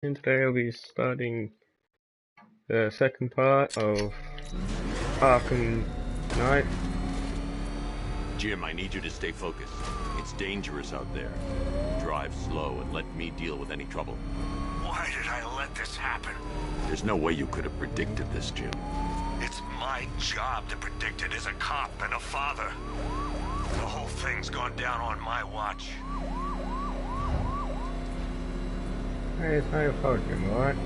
And today I'll be starting the second part of Arkham Knight. Jim, I need you to stay focused. It's dangerous out there. Drive slow and let me deal with any trouble. Why did I let this happen? There's no way you could have predicted this, Jim. It's my job to predict it as a cop and a father. The whole thing's gone down on my watch. Hey, it's not your fault, Jim, alright?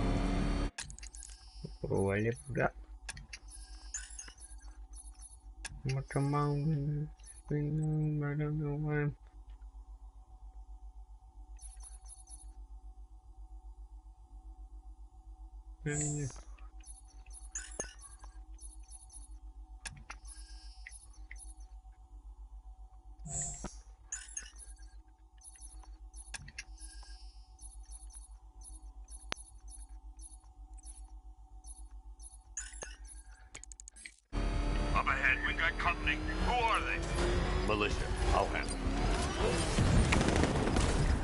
Oh, I live that. What a mountain, I don't know why. Up ahead, we got company. Who are they? Militia, I'll handle.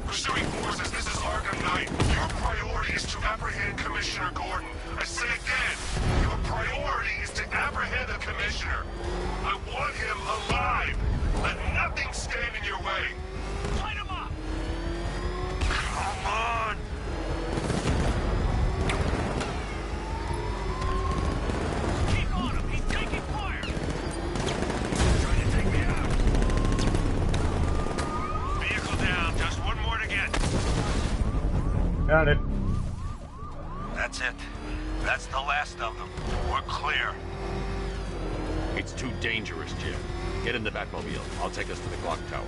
Pursuing forces, this is Arkham Knight. Your priority is to apprehend Commissioner Gordon. I say again, your priority is to apprehend the Commissioner. I want him alive. Let nothing stand in your way. Light him up! Come on! Keep on him, he's taking fire! Trying to take me out! Vehicle down, just one more to get. Got it. That's it. That's the last of them. We're clear. It's too dangerous, Jim. Get in the Batmobile. I'll take us to the clock tower.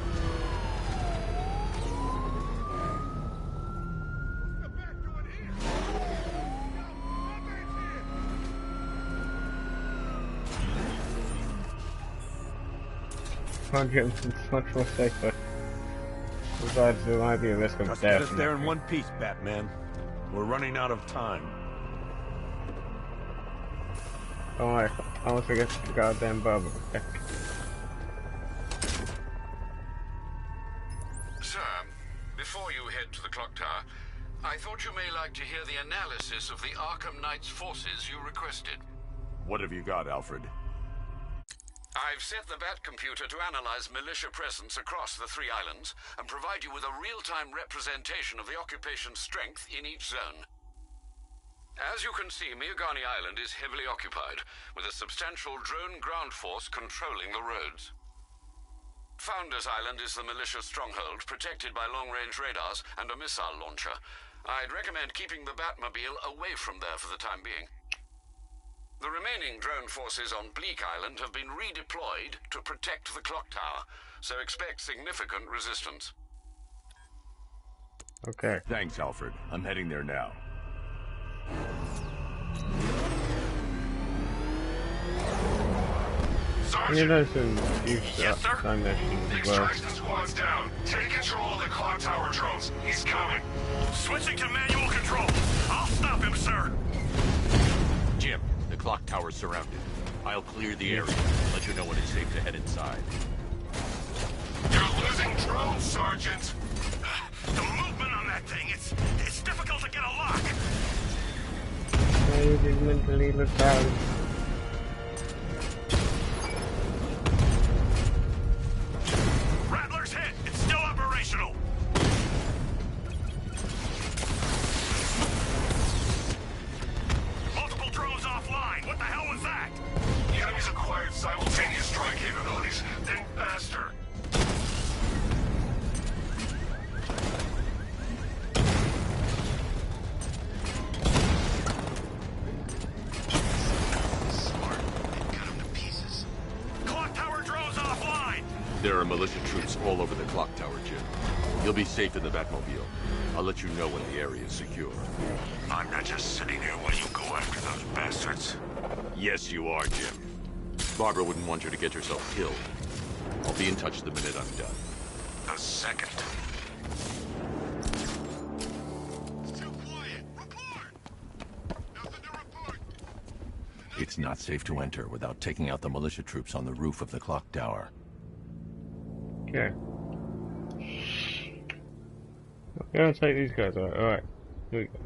It's much more safer. Besides, there might be a risk of Just death. get us there in one piece, Batman. We're running out of time. Don't worry, I won't forget the goddamn bubble. Sir, before you head to the clock tower, I thought you may like to hear the analysis of the Arkham Knight's forces you requested. What have you got, Alfred? I've set the Bat computer to analyze militia presence across the 3 islands and provide you with a real-time representation of the occupation's strength in each zone. As you can see, Miagani Island is heavily occupied, with a substantial drone ground force controlling the roads. Founders Island is the militia stronghold, protected by long-range radars and a missile launcher. I'd recommend keeping the Batmobile away from there for the time being. The remaining drone forces on Bleak Island have been redeployed to protect the clock tower, so expect significant resistance. Okay. Thanks, Alfred. I'm heading there now. You know Sergeant! some use Yes, sir? time missions The as well. extraction squad's down. Take control of the clock tower drones. He's coming. Switching to manual control. I'll stop him, sir. Jim, the clock tower's surrounded. I'll clear the area. Let you know when it's safe to head inside. You're losing drones, Sergeant. The movement on that thing, it's difficult to get a lock. I did mentally look down. Rattler's hit. It's still operational. Multiple drones offline. What the hell was that? The enemy's acquired simultaneous strike capabilities. Then faster. Smart. They cut him to pieces. Clock tower drones offline. There are militia troops all over the clock tower, Jim. You'll be safe in the Batmobile. I'll let you know when the area is secure. I'm not just sitting here while you go after those bastards. Yes, you are, Jim. Barbara wouldn't want you to get yourself killed. I'll be in touch the minute I'm done. A second. It's not safe to enter without taking out the militia troops on the roof of the clock tower. Okay. I'm gonna take these guys out. Alright. Here we go.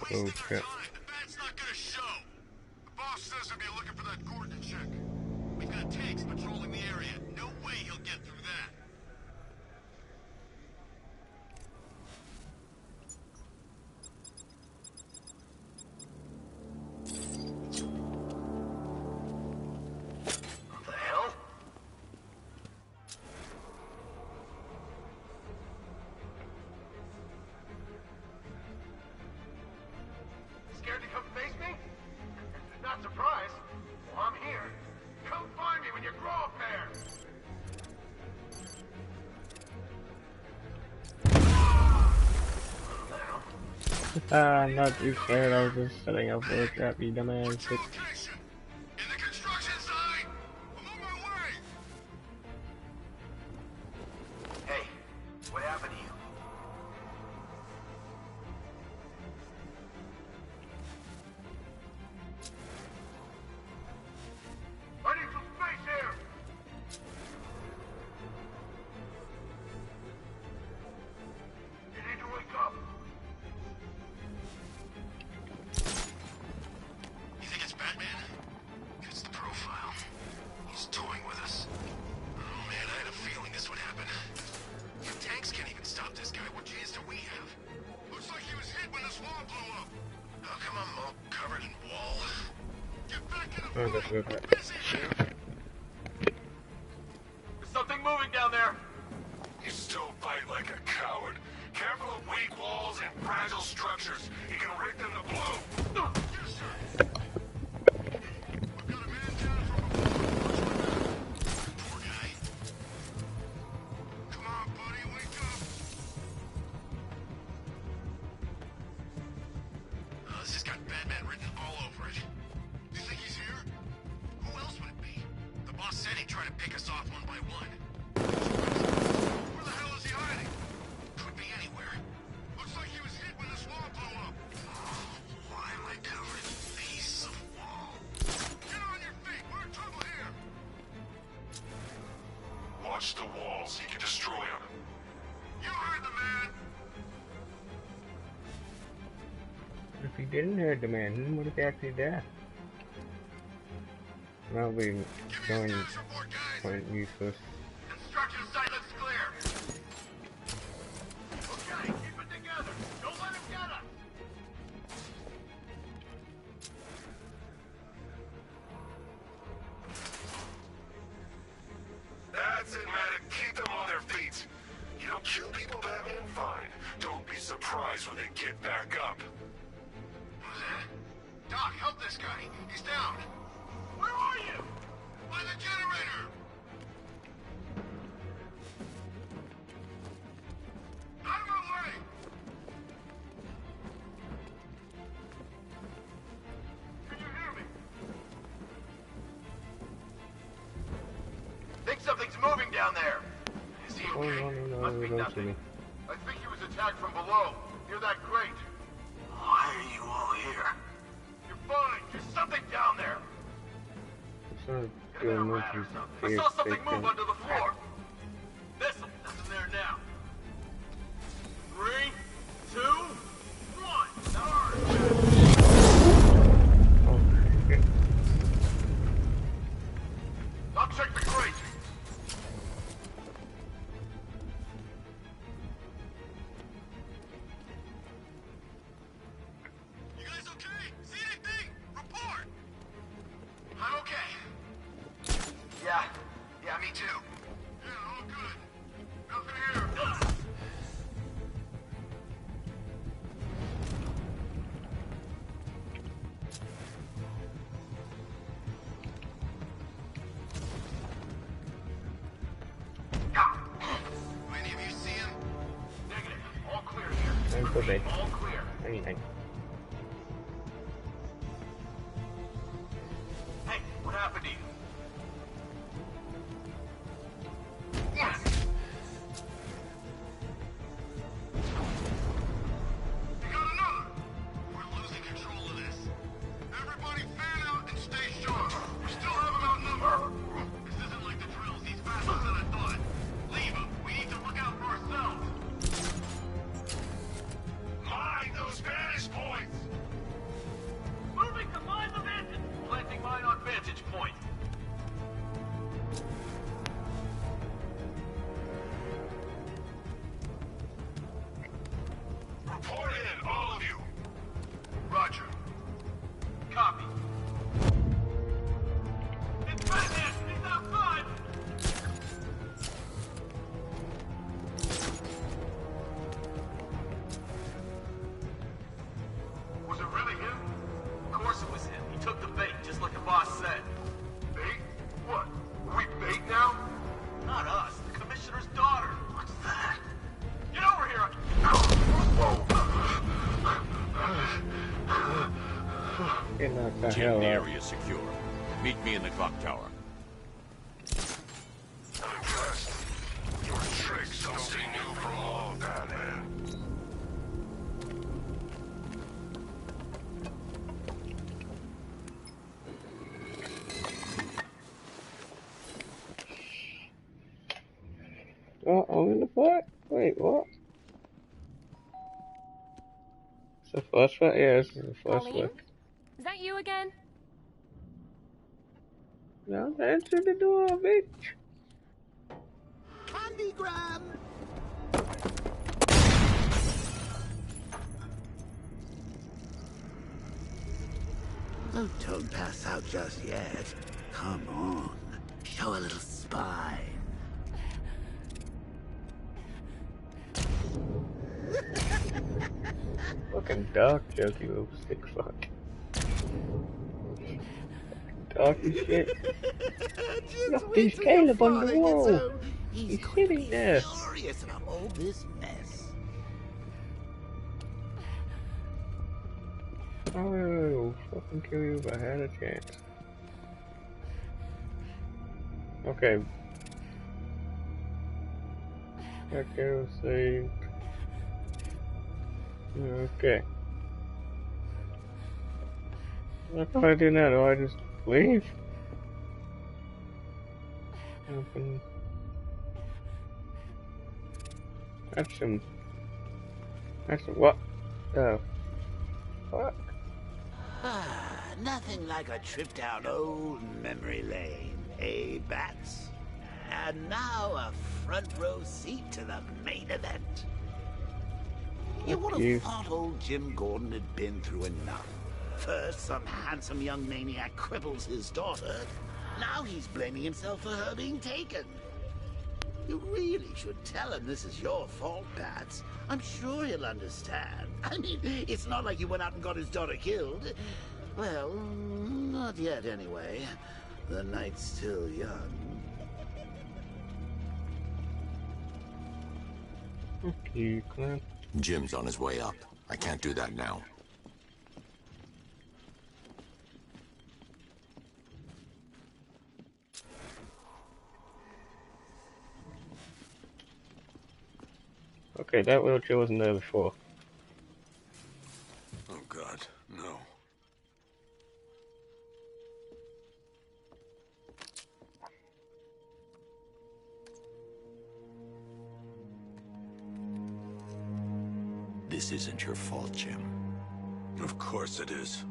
Oh shit. The bat's not gonna show. The boss says he'll be looking for that Gordon chick. We've got tanks patrolling the area. No way he'll get through that. What the hell? Scared to come face me? Not surprised. Well, I'm here. Come find me when you grow a pair. I'm not too scared, I was just setting up for a trap, you dumbass. Location. In the construction site. I'm on my way. Hey, what happened to you? I need some space here. You need to wake up. You think it's Batman? It's the profile. He's toying with us. Oh man, I had a feeling this would happen. If tanks can't even stop this guy, what chance do we have? Looks like he was hit when this wall blew up. How come I'm all covered in wall? Get back in the Oh, that's room. good. Busy here. There's something moving down there. You still fight like a coward. Careful of weak walls and fragile structures. You can rig them to blow. Yes, sir. I've got a man down from before. Poor guy. Come on, buddy, wake up. This has got Batman written all over it. You think he's here? Who else would it be? The boss said he'd try to pick us off one by one. Where the hell is he hiding? Could be anywhere. Looks like he was hit when this wall blew up. Why am I covered in a piece of wall? Get on your feet. We're in trouble here. Watch the walls. He can destroy them. You heard the man. If he didn't hurt the man, then what if he actually died? Probably Give me going a status report, guys. quite useless. Construction site looks clear. Okay, keep it together. Don't let him get us. That's it, Maddox. Keep them on their feet. You don't kill people, Batman? Fine. Don't be surprised when they get back up. Who's that? Doc, help this guy. He's down. Where are you? By the generator. Out of my way! Can you hear me? Think something's moving down there. Is he Oh, okay? no, Must be don't see nothing. me. I think he was attacked from below, near that grate. Why are you all here? You're fine. There's something down there. It's not Could have been doing a much rat or of something. I saw something move under the floor. Missile. That's in there now. 3, 2, 1. Charge. Oh, shit. I'll check the crate. You guys okay? See anything? Report. I'm okay. Yeah, me too. Yeah, all good. Nothing here. Any of you see him? Negative. All clear here. Don't put me. All clear. Anything. Hey, what happened to you? You got another. We're losing control of this. Everybody fan out and stay sharp. We still have them outnumbered. This isn't like the drills. He's faster than I thought. Leave him. We need to look out for ourselves. Mind those Spanish boys. Get knocked the Jim, hell the out. area is secure. Meet me in the clock tower. I'm impressed. Your tricks don't stay new for long, Batman. Oh, I'm in the park? Wait, what? It's the first one? Yeah, this is the first Pauline? look. Is that you again? Now answer the door, bitch. Candygram! Oh, don't pass out just yet. Come on. Show a little spine. Fucking dark joke, you little sick fuck. Dark as shit. Look, there's Caleb on the wall. He's sitting there. Furious about all this mess. Oh, fucking kill you if I had a chance. Okay. Okay, saved. Okay. What do I do now? Do I just leave? Open. That's some. What? Oh. Fuck. Nothing like a trip down old memory lane, eh, Bats? And now a front row seat to the main event. You would have thought old Jim Gordon had been through enough. First, some handsome young maniac cripples his daughter. Now he's blaming himself for her being taken. You really should tell him this is your fault, Bats. I'm sure he'll understand. I mean, it's not like you went out and got his daughter killed. Well, not yet anyway. The night's still young. Okay, Clint. Jim's on his way up. I can't do that now. Okay, that wheelchair wasn't there before. Oh God, no. This isn't your fault, Jim. Of course it is.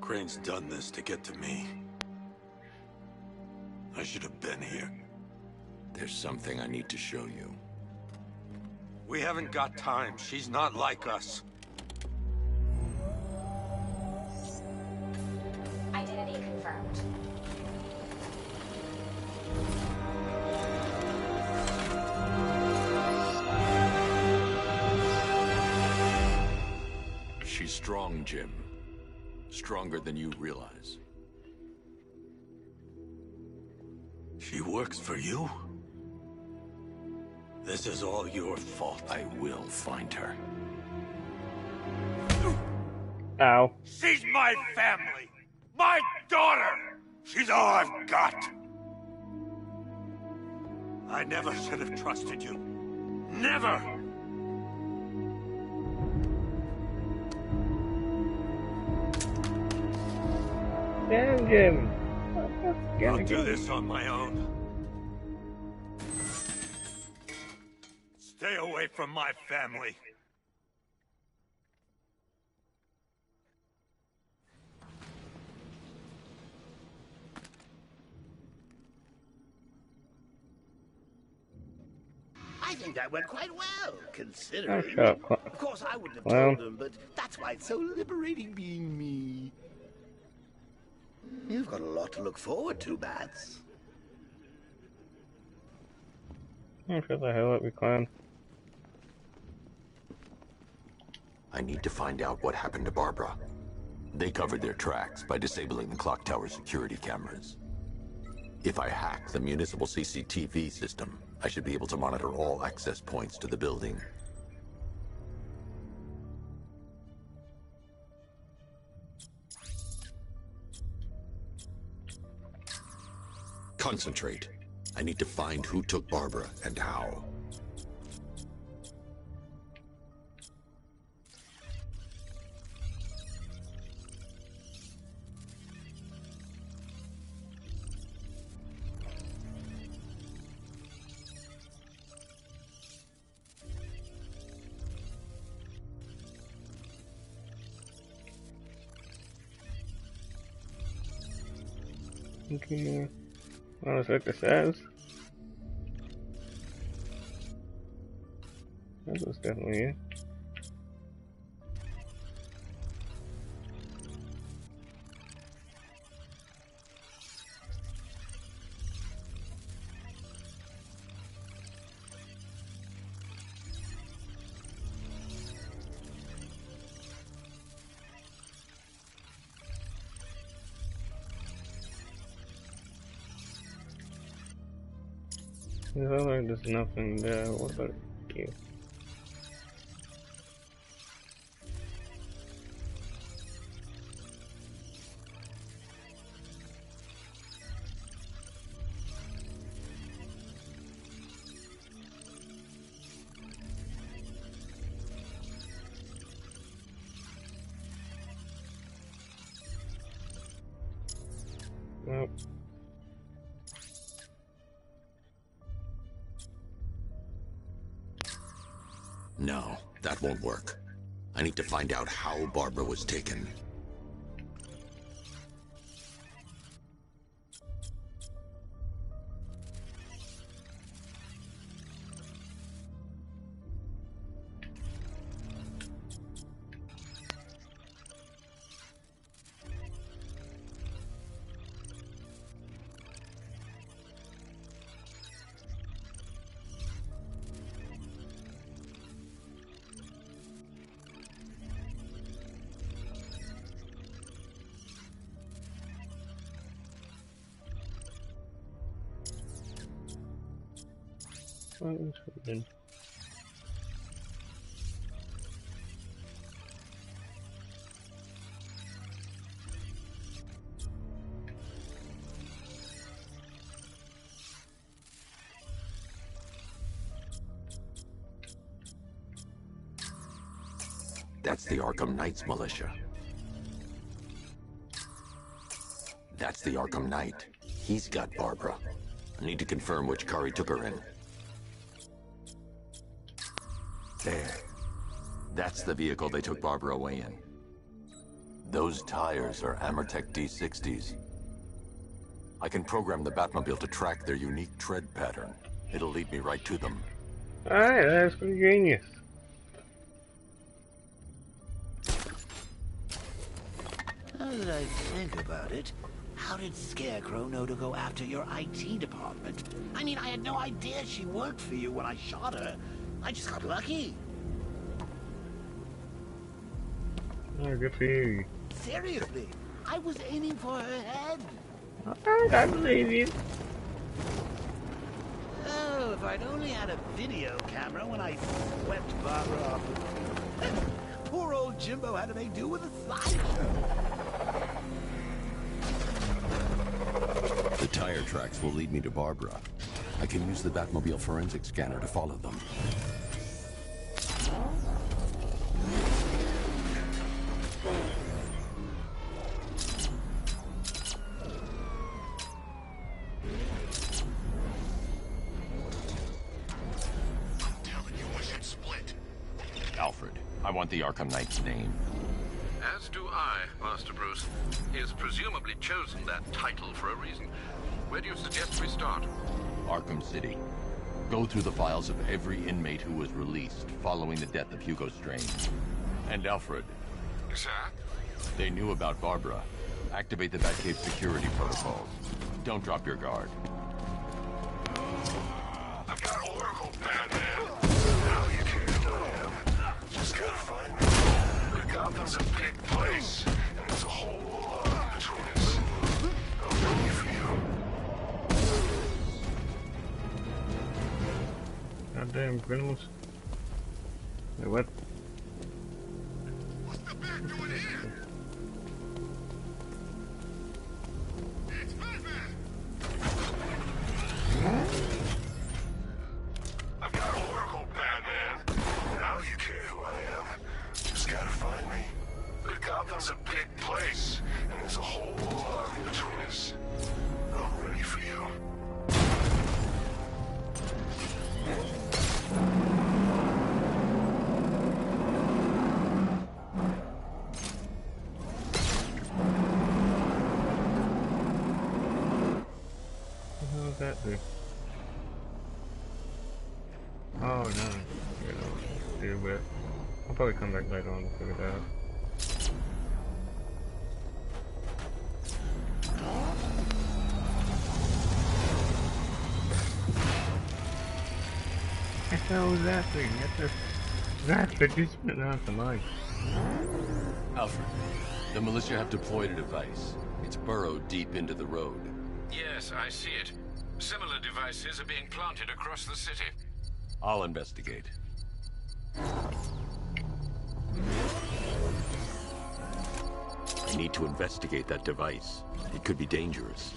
Crane's done this to get to me. I should have been here. There's something I need to show you. We haven't got time. She's not like us. Identity confirmed. She's strong, Jim. Stronger than you realize. She works for you? This is all your fault. I will find her. Ow. She's my family! My daughter! She's all I've got! I never should have trusted you. Never! Damn, Jim. I'll do this on my own. Stay away from my family. I think that went quite well, considering. Oh, shut up. Of course, I wouldn't have Well. told them, but that's why it's so liberating being me. You've got a lot to look forward to, Bats. Shut the hell up, we clown. I need to find out what happened to Barbara. They covered their tracks by disabling the clock tower security cameras. If I hack the municipal CCTV system, I should be able to monitor all access points to the building. Concentrate. I need to find who took Barbara and how. Okay. Well, that's what this says. That was definitely it. There's nothing there. What about you? Nope. No, that won't work. I need to find out how Barbara was taken. What is happening? That's the Arkham Knight's militia. That's the Arkham Knight. He's got Barbara. I need to confirm which car he took her in. There. That's the vehicle they took Barbara away in. Those tires are Amertech D60s. I can program the Batmobile to track their unique tread pattern. It'll lead me right to them. Alright, that's pretty genius. Now that I think about it, how did Scarecrow know to go after your IT department? I mean, I had no idea she worked for you when I shot her. I just got lucky. Oh, good for you. Seriously, I was aiming for her head. Alright, I believe you. Oh, if I'd only had a video camera when I swept Barbara off the roof. Poor old Jimbo had to make do with a slideshow. The tire tracks will lead me to Barbara. I can use the Batmobile forensic scanner to follow them. I'm telling you, we should split. Alfred, I want the Arkham Knight's name. As do I, Master Bruce. He has presumably chosen that title for a reason. Where do you suggest we start? Arkham City. Go through the files of every inmate who was released following the death of Hugo Strange. And Alfred, Sir? they knew about Barbara. Activate the Batcave security protocols. Don't drop your guard. I've got Oracle, Batman. Now you can do him. Just gotta find me. Gotham's a big place, and there's a whole lot between us. I'm ready for you. Goddamn criminals. Wait, what? What's the Bat doing here? It's Batman! quickly. Oh no, you know, deal with it. I'll probably come back later on to figure it out. What the hell was that thing? That's the distant out the mic. Alfred, the militia have deployed a device. It's burrowed deep into the road. Yes, I see it. Similar devices are being planted across the city. I'll investigate. I need to investigate that device. It could be dangerous.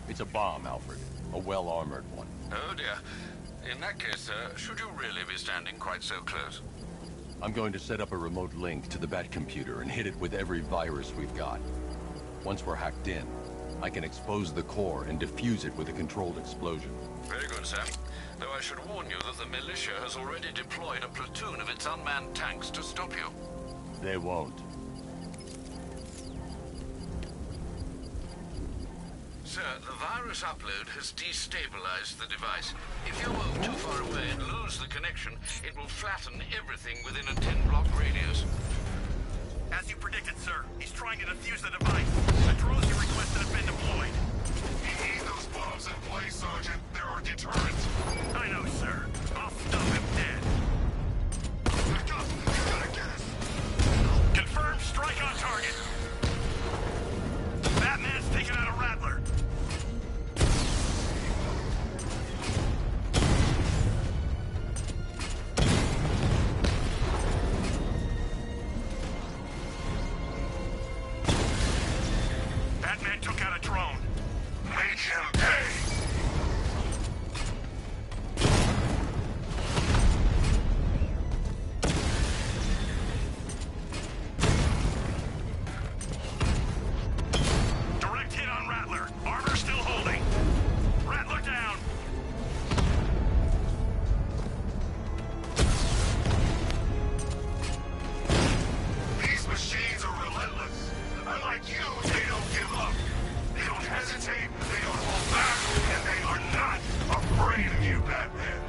It's a bomb, Alfred. A well-armored one. Oh dear. In that case, should you really be standing quite so close? I'm going to set up a remote link to the Bat computer and hit it with every virus we've got. Once we're hacked in, I can expose the core and defuse it with a controlled explosion. Very good, sir. Though I should warn you that the militia has already deployed a platoon of its unmanned tanks to stop you. They won't. Sir, the virus upload has destabilized the device. If you move too far away and lose the connection, it will flatten everything within a 10-block radius. As you predicted, sir, he's trying to defuse the device. The drones you requested have been deployed. We need those bombs in place, Sergeant. They're our deterrent. I know, sir. I'll stop him dead. Back up! You gotta get us! Confirmed strike on target. Batman's taken out a Rattler. Batman took out a drone. Make him pay! Direct hit on Rattler. Armor still holding. Rattler down. These machines are relentless. Unlike you, they don't give up. They don't hesitate, they don't hold back, and they are not afraid of you, Batman.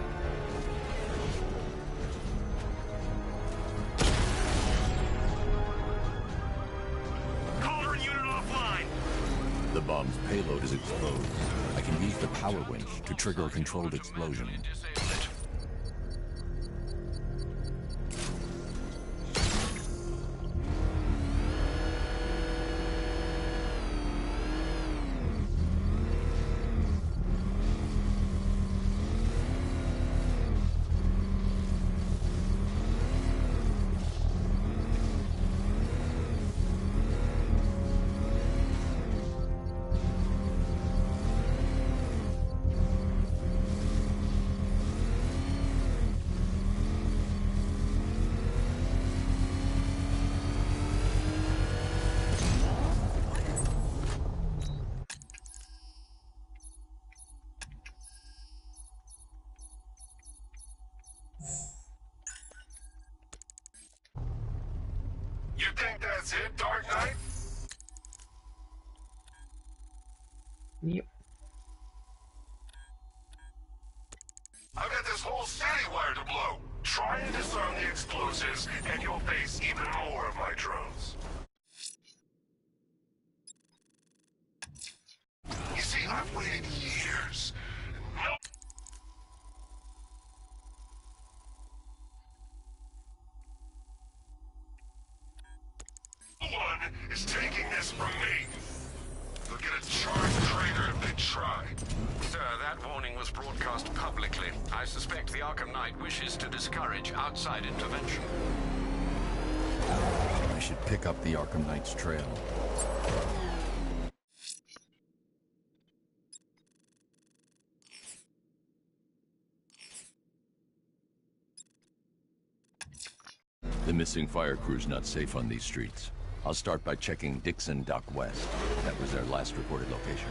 Caller unit offline. The bomb's payload is exposed. I can use the power winch to trigger a controlled explosion. Disable it. You think that's it, Dark Knight? Yep. I've got this whole city wired to blow. Try and disarm the explosives, and you'll face even more of my drones. You see, I've waited years. No one is taking this from me. They'll get a charged traitor if they try. Sir, that warning was broadcast publicly. I suspect the Arkham Knight wishes to discourage outside intervention. I should pick up the Arkham Knight's trail. The missing fire crew's not safe on these streets. I'll start by checking Dixon Dock West. That was their last reported location.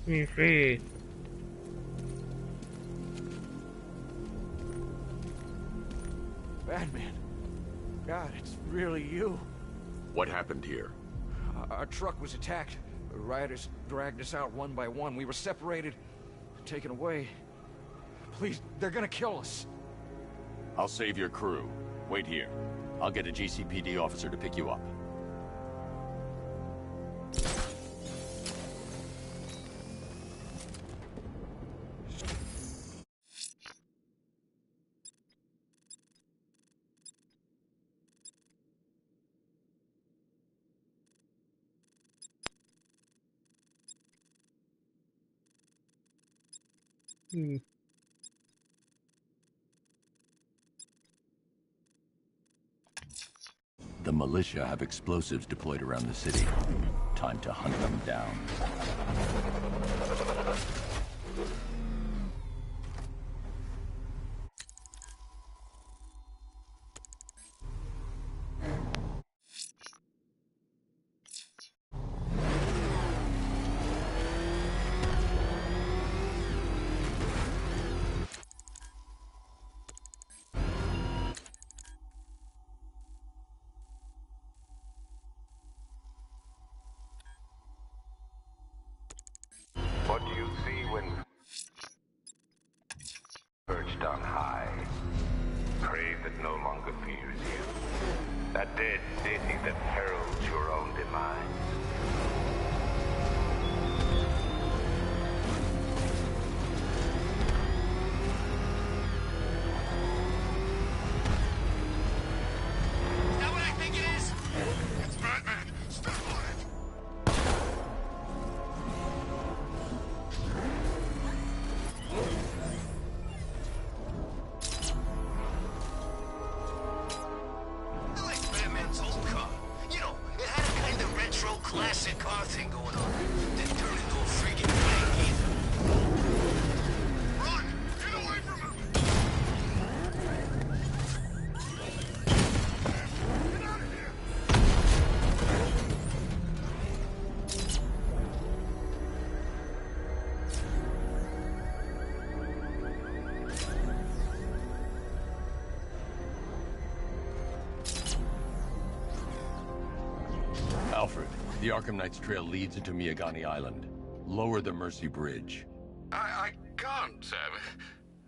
Me free. Batman. God, it's really you. What happened here? Our truck was attacked. The rioters dragged us out one by one. We were separated, taken away. Please, they're gonna kill us. I'll save your crew. Wait here. I'll get a GCPD officer to pick you up. The militia have explosives deployed around the city. Time to hunt them down. What do you see when perched on high? Prey that no longer fears you. A dead city that heralds your own demise. Is that what I think it is? It's Batman! Step on it! I like Batman's old car. You know, it had a kind of retro classic car thing going on. Didn't turn into a freaking tank either. Run! Get away from him! Get out of here! Alfred, the Arkham Knight's trail leads into Miagani Island. Lower the Mercy Bridge. I can't, sir.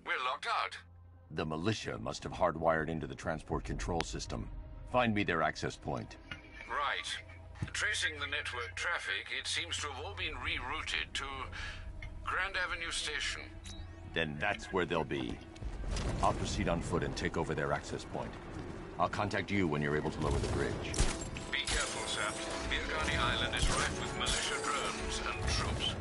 We're locked out. The militia must have hardwired into the transport control system. Find me their access point. Right. Tracing the network traffic, it seems to have all been rerouted to Grand Avenue Station. Then that's where they'll be. I'll proceed on foot and take over their access point. I'll contact you when you're able to lower the bridge. Be careful, sir. Miagani Island is rife with militia drones and troops.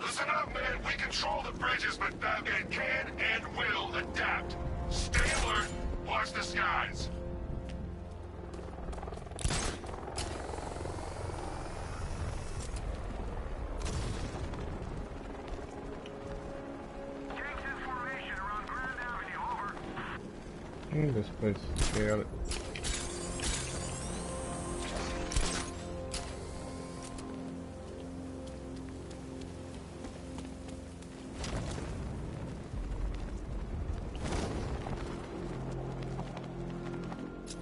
Listen up, man. We control the bridges, but Batman can and will adapt. Stay alert. Watch the skies. This place is chaotic.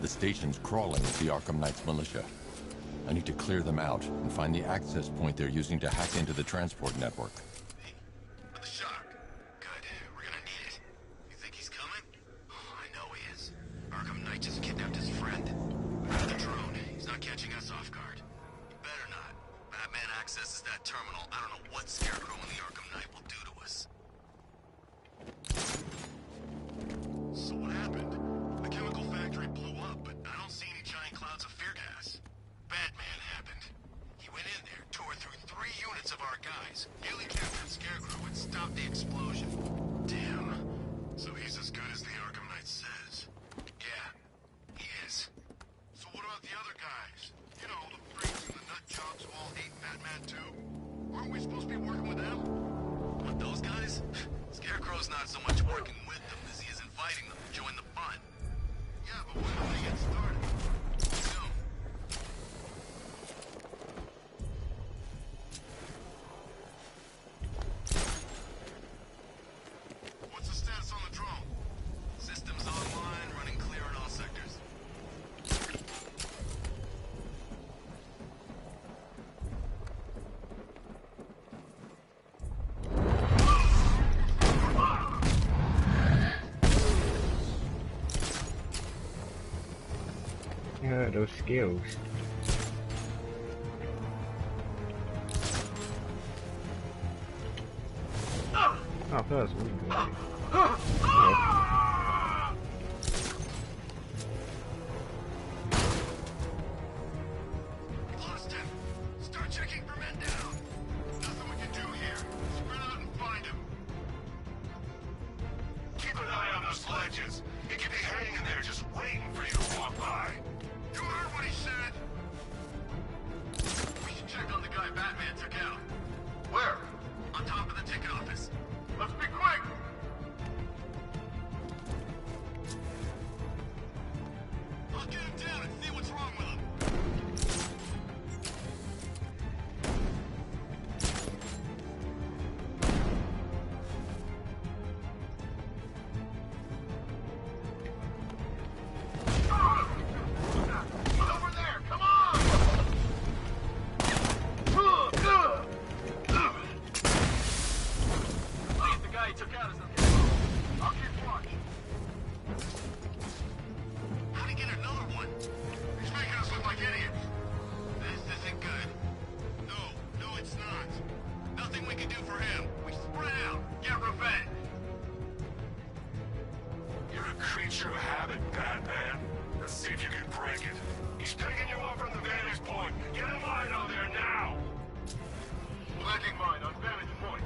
The station's crawling with the Arkham Knight's militia. I need to clear them out and find the access point they're using to hack into the transport network. For the shock. Good. We're gonna need it. You think he's coming? Oh, I know he is. Arkham Knight just kidnapped his friend. The drone. He's not catching us off guard. He better not. Batman accesses that terminal. I don't know what Scarecrow and the Arkham Knight will do to us. So what happened? The chemical factory blew up, but I don't see any giant clouds of fear gas. Batman happened. He went in there, tore through 3 units of our guys, nearly captured Scarecrow, and stopped the explosion. Damn. So he's as good as the Arkham Knight says. Yeah, he is. So what about the other guys? You know, the freaks and the nut jobs who all hate Batman too? Aren't we supposed to be working with them? What, those guys? Scarecrow's not so much working with them as he is inviting them to join the fun. Yeah, but when do we get started? Soon. What's the status on the drone? Systems online, running clear in all sectors. Yeah, those skills. Oh, that's one. Austin, start checking for men down. Nothing we can do here. Spread out and find him. Keep an eye on those ledges. He could be hanging there just waiting for you to walk by. You heard what he said? We should check on the guy Batman took out. Where? On top of the ticket office. Let's be quick! I'll get him down and see what's wrong with him. He's over there! Come on! See if the guy he took out is okay. I'll keep watch. How'd he get another one? He's making us look like idiots. This isn't good. No, it's not. Nothing we can do for him. We spread out, get revenge. You're a creature of habit, Batman. Let's see if you can break it. He's picking you up from the vantage point. Get a mine on there now. Landing mine on vantage point.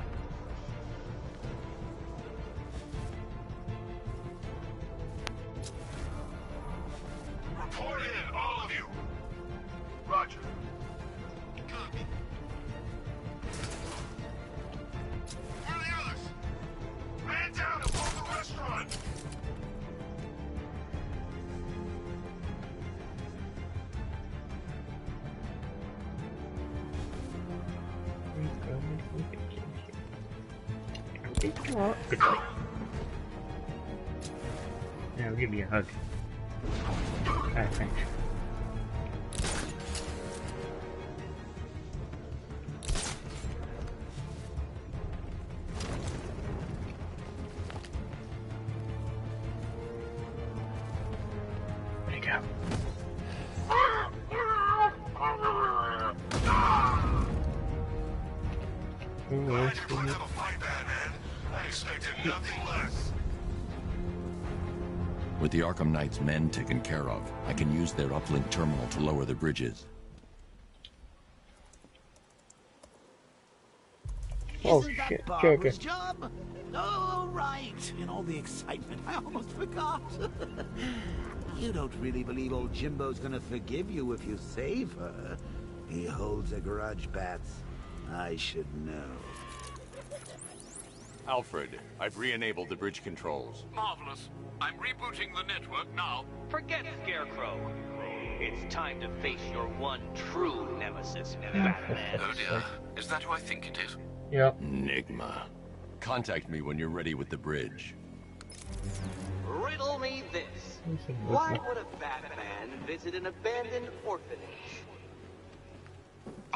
Report in, all of you. Roger. Copy. Where are the others? Man down above the restaurant. Yeah, I'll give you a hug. Ah, thanks. Where'd he go? Glad you're going to have a fight, Batman. I expected nothing less. With the Arkham Knight's men taken care of, I can use their uplink terminal to lower the bridges. Oh Isn't that shit, Barbara's Joker. job? Oh, right. In all the excitement, I almost forgot. You don't really believe old Jimbo's gonna forgive you if you save her. He holds a grudge, Bats. I should know. Alfred, I've re-enabled the bridge controls. Marvelous. I'm rebooting the network now. Forget Scarecrow. It's time to face your one true nemesis, Batman. Oh dear. Is that who I think it is? Yep. Enigma. Contact me when you're ready with the bridge. Riddle me this. Why would a Batman visit an abandoned orphanage?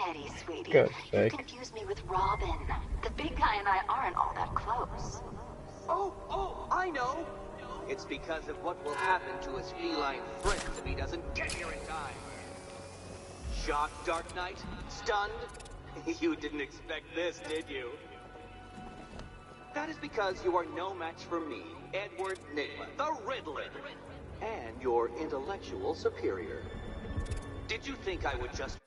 Eddie, sweetie, God's you sake. confused me with Robin. The big guy and I aren't all that close. Oh, I know. It's because of what will happen to his feline friends if he doesn't get here in time. Shocked, Dark Knight? Stunned? You didn't expect this, did you? That is because you are no match for me, Edward Nygma, the Riddler, and your intellectual superior. Did you think I would just...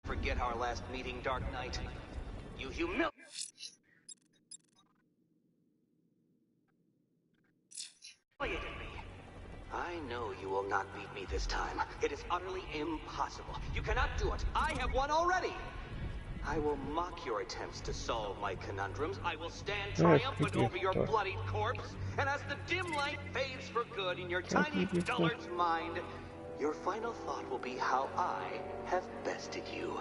forget our last meeting, Dark Knight? You humiliated me. I know you will not beat me this time. It is utterly impossible. You cannot do it. I have won already. I will mock your attempts to solve my conundrums. I will stand triumphant over your bloodied corpse. And as the dim light fades for good in your tiny dullard's mind, your final thought will be how I have bested you.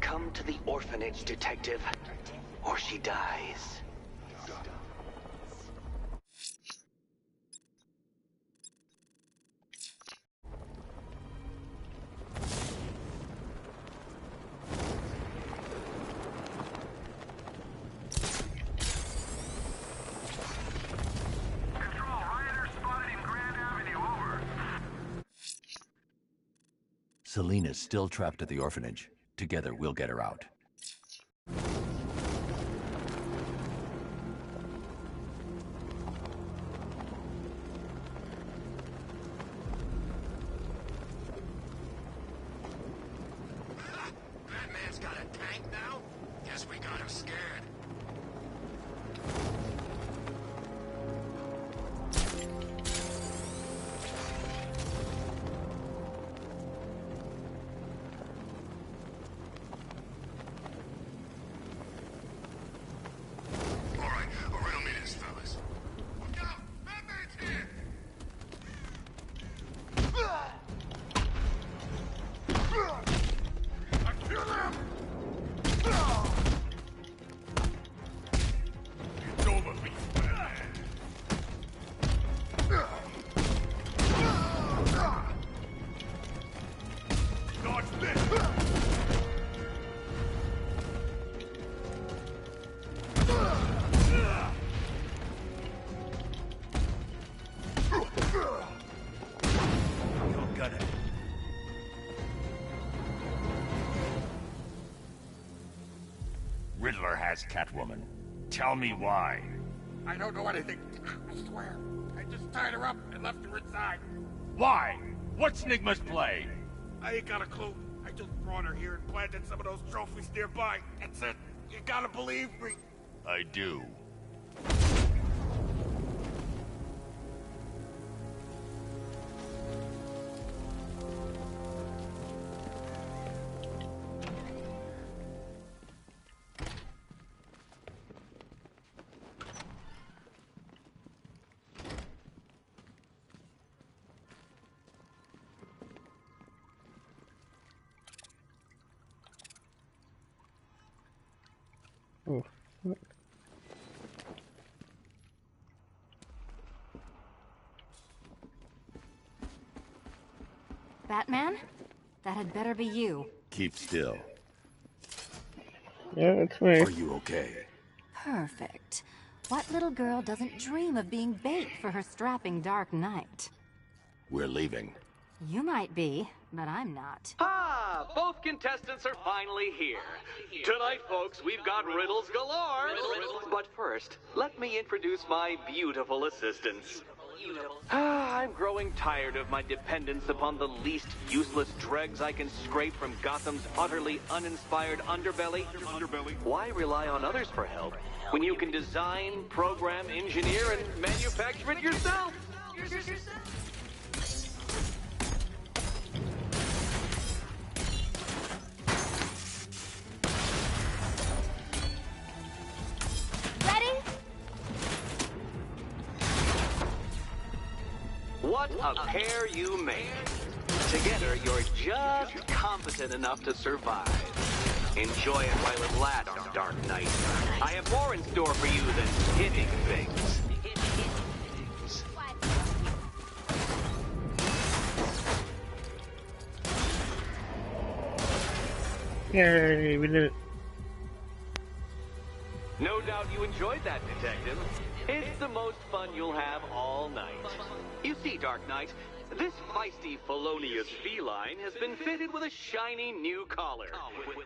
Come to the orphanage, detective, or she dies. Selena's still trapped at the orphanage. Together, we'll get her out. Batman's got a tank now? Guess we got him scared. Riddler has Catwoman. Tell me why. I don't know anything. I swear. I just tied her up and left her inside. Why? What's Nigma's play? I ain't got a clue. I just brought her here and planted some of those trophies nearby. That's it. You gotta believe me. I do. Oh, what? Batman? That had better be you. Keep still. Yeah, it's me. Are you okay? Perfect. What little girl doesn't dream of being bait for her strapping Dark Knight? We're leaving. You might be, but I'm not. Ah, both contestants are finally here. Tonight, folks, we've got riddles galore. But first, let me introduce my beautiful assistants. I'm growing tired of my dependence upon the least useless dregs I can scrape from Gotham's utterly uninspired underbelly. Why rely on others for help when you can design, program, engineer, and manufacture it yourself? What a pair you make. Together, you're just competent enough to survive. Enjoy it while it lasts, Dark Knight. I have more in store for you than hitting things. Yay, we did it. No doubt you enjoyed that, Detective. It's the most fun you'll have all night. You see, Dark Knight, this feisty, felonious feline has been fitted with a shiny new collar.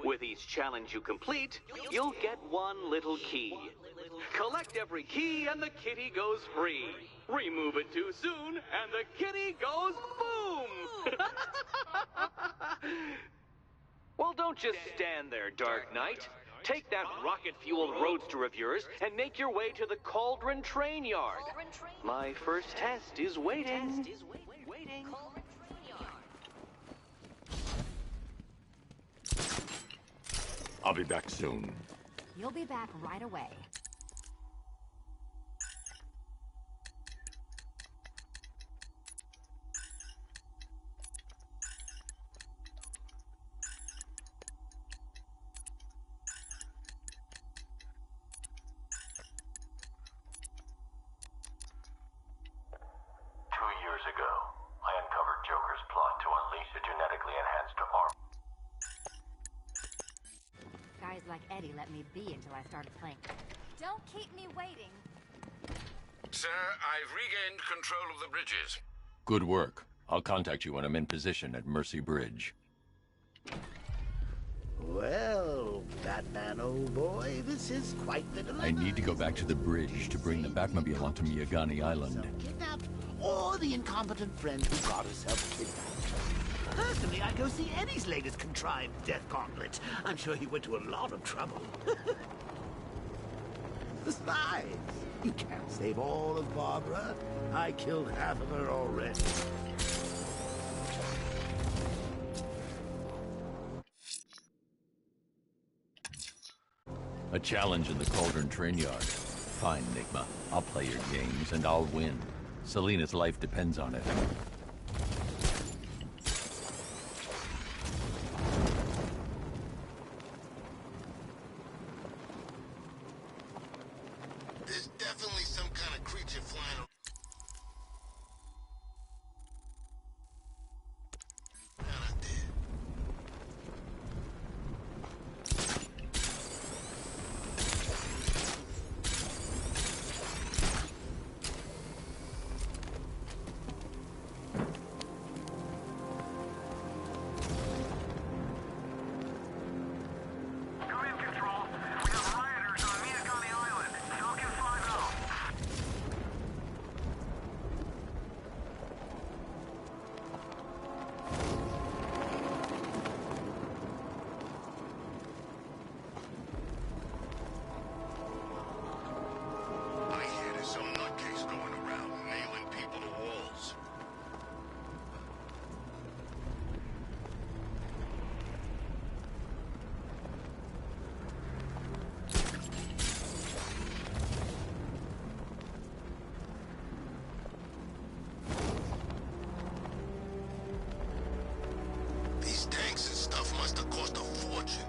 With each challenge you complete, you'll get one little key. Collect every key and the kitty goes free. Remove it too soon and the kitty goes boom! Well, don't just stand there, Dark Knight. Take that rocket-fueled roadster of yours and make your way to the Cauldron Train Yard. My first test is waiting. I'll be back soon. You'll be back right away. Guys like Eddie let me be until I started playing. Don't keep me waiting. Sir, I've regained control of the bridges. Good work. I'll contact you when I'm in position at Mercy Bridge. Well, Batman, old boy, this is quite the dilemma. I need to go back to the bridge to bring the Batmobile onto Miyagani Island. Kidnapped, or the incompetent friend who got herself kidnapped. Personally, I go see Eddie's latest contrived death gauntlet. I'm sure he went to a lot of trouble. Besides, you can't save all of Barbara. I killed half of her already. A challenge in the Cauldron train yard. Fine, Nigma. I'll play your games, and I'll win. Selina's life depends on it. There's definitely some kind of creature flying around out there. These tanks and stuff must have cost a fortune.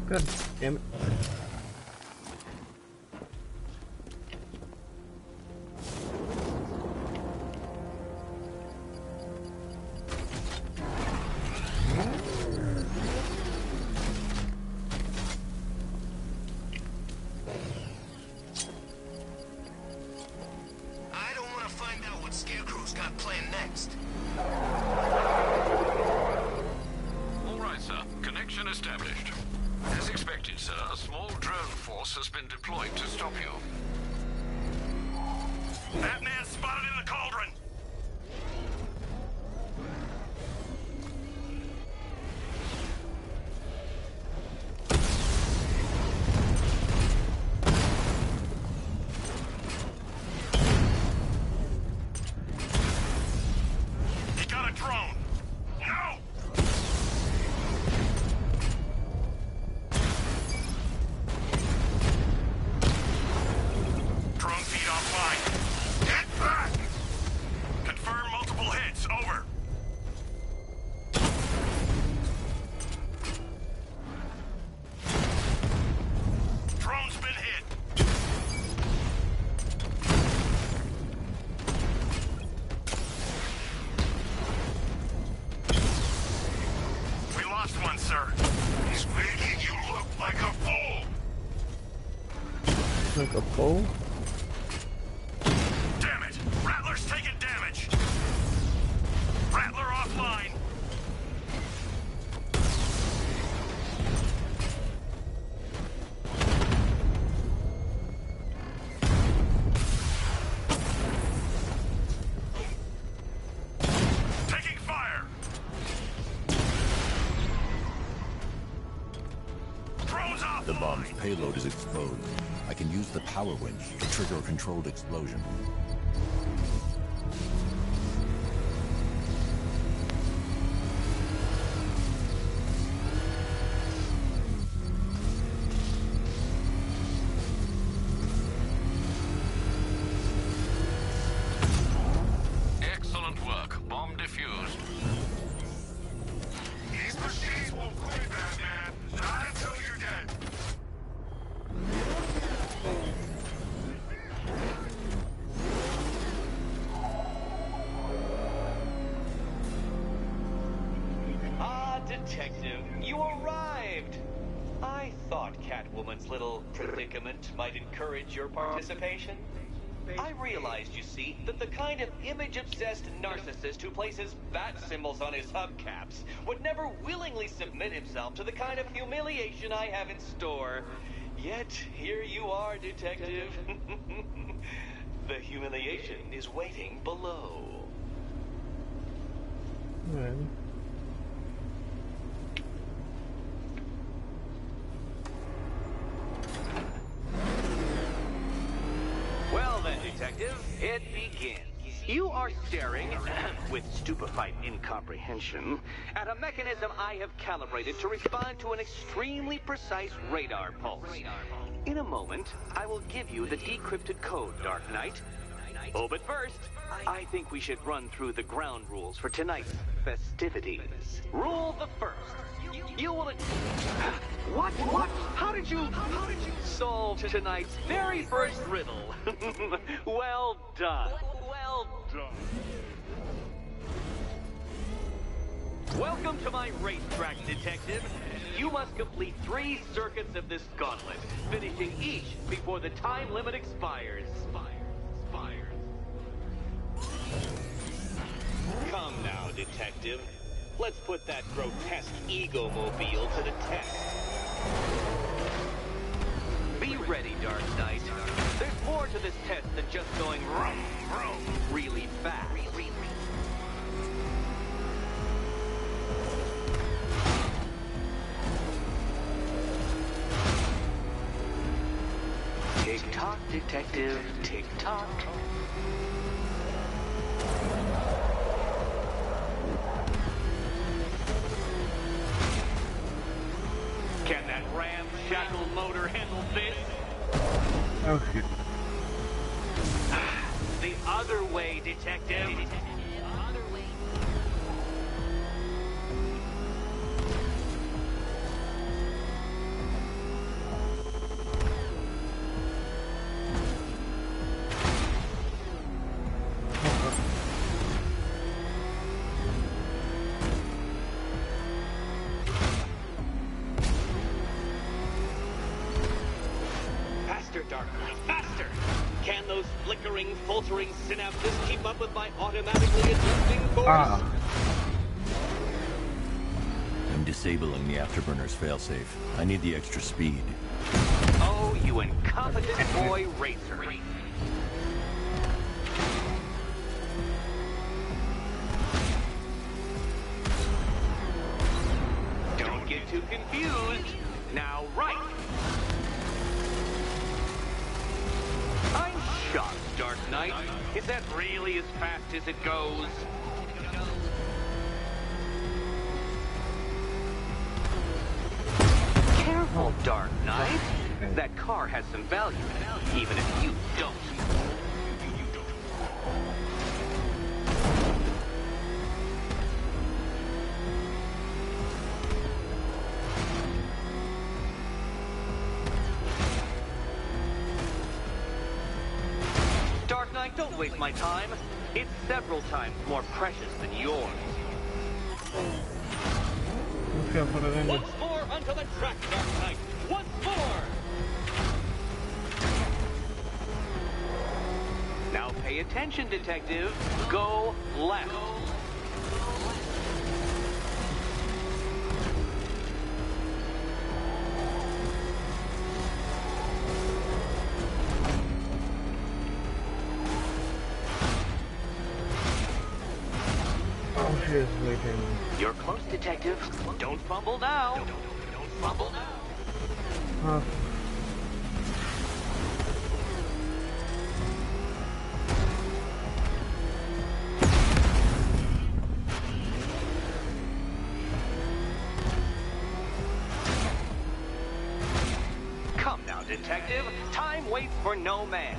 God damn it. I don't want to find out what Scarecrow's got planned next. All right, sir. Connection established. As expected, sir, a small drone force has been deployed to stop you. Batman spotted in the cauldron! He got a drone! No! Drone feed offline. Get back! Confirm multiple hits. Over. Drone's been hit. The pole? Damn it! Rattler's taking damage! Rattler offline! Taking fire! Drones offline! The bomb's payload is exposed. I can use the power winch to trigger a controlled explosion. Excellent work. Bomb defused. These machines won't quit, Batman. Not until you're dead. Ah, Detective, you arrived! I thought Catwoman's little predicament might encourage your participation. I realized, you see, that the kind of image-obsessed narcissist who places bat symbols on his hubcaps would never willingly submit himself to the kind of humiliation I have in store. Yet, here you are, Detective. The humiliation is waiting below. Well. Well then, Detective, it begins. You are staring, with stupefied incomprehension, at a mechanism I have calibrated to respond to an extremely precise radar pulse. In a moment, I will give you the decrypted code, Dark Knight. Oh, but first, I think we should run through the ground rules for tonight's festivities. Rule the first. You will... What? How did you solve tonight's very first riddle? Well done. Well done. Welcome to my racetrack, Detective. You must complete 3 circuits of this gauntlet, finishing each before the time limit expires. Come now, Detective. Let's put that grotesque ego-mobile to the test. Be ready, Dark Knight. There's more to this test than just going vroom, vroom really fast. Tick-tock, Detective, tick-tock. Can that ramshackle motor handle this? Oh shit. The other way, Detective. Dark Knight, faster! Can those flickering, faltering synapses keep up with my automatically adjusting force? I'm disabling the afterburner's failsafe. I need the extra speed. Oh, you incompetent boy racer. Don't get too confused. Now, right. I'm shocked, Dark Knight. Is that really as fast as it goes? Careful, Dark Knight. That car has some value, even if you don't. Dark Knight, don't waste my time. It's several times more precious than yours. Once more onto the track, Dark Knight. Once more! Pay attention, detective. Go left. Oh, she's leaving. You're close, detective. Don't fumble now. Don't fumble now. Oh. Come now, detective. Time waits for no man.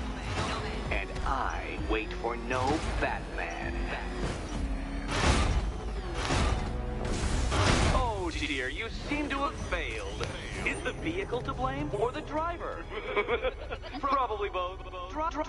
And I wait for no Batman. Oh dear, you seem to have failed. Is the vehicle to blame or the driver? Probably both. Driver.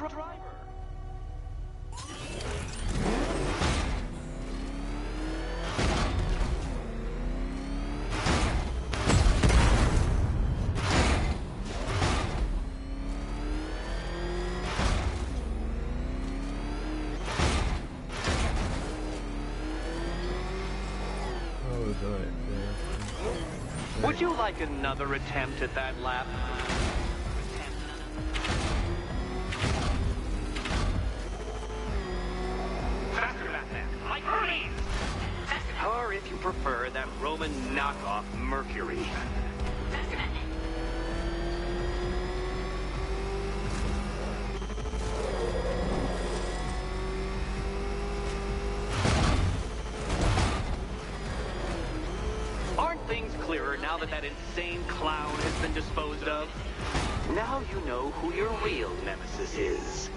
Would you like another attempt at that lap? Faster, Batman! Like Hermes! Or if you prefer, that Roman knockoff Mercury. Aren't things clearer now that insane clown has been disposed of? Now you know who your real nemesis is.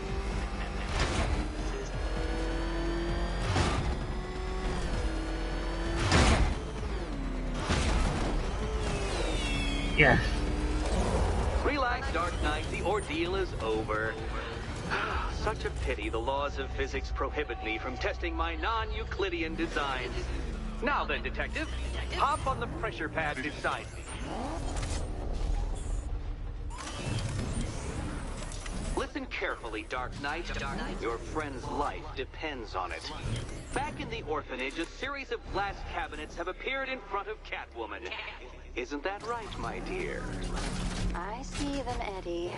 Yes. Relax, Dark Knight. The ordeal is over. Such a pity the laws of physics prohibit me from testing my non-Euclidean designs. Now then, detective, hop on the pressure pad beside me. Listen carefully, Dark Knight. Your friend's life depends on it. Back in the orphanage, a series of glass cabinets have appeared in front of Catwoman. Isn't that right, my dear? I see them, Eddie.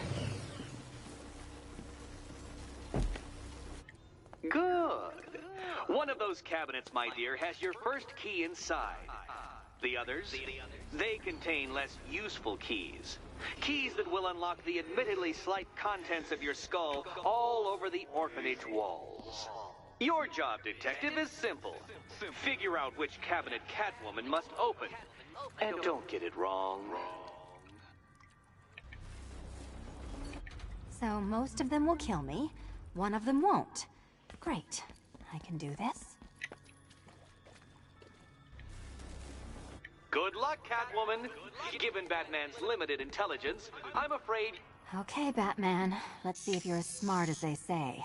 Good. One of those cabinets, my dear, has your first key inside. The others, they contain less useful keys. Keys that will unlock the admittedly slight contents of your skull all over the orphanage walls. Your job, detective, is simple. Figure out which cabinet Catwoman must open. And don't get it wrong. So most of them will kill me, one of them won't. Great. I can do this. Good luck, Catwoman. Given Batman's limited intelligence, I'm afraid... Okay, Batman. Let's see if you're as smart as they say.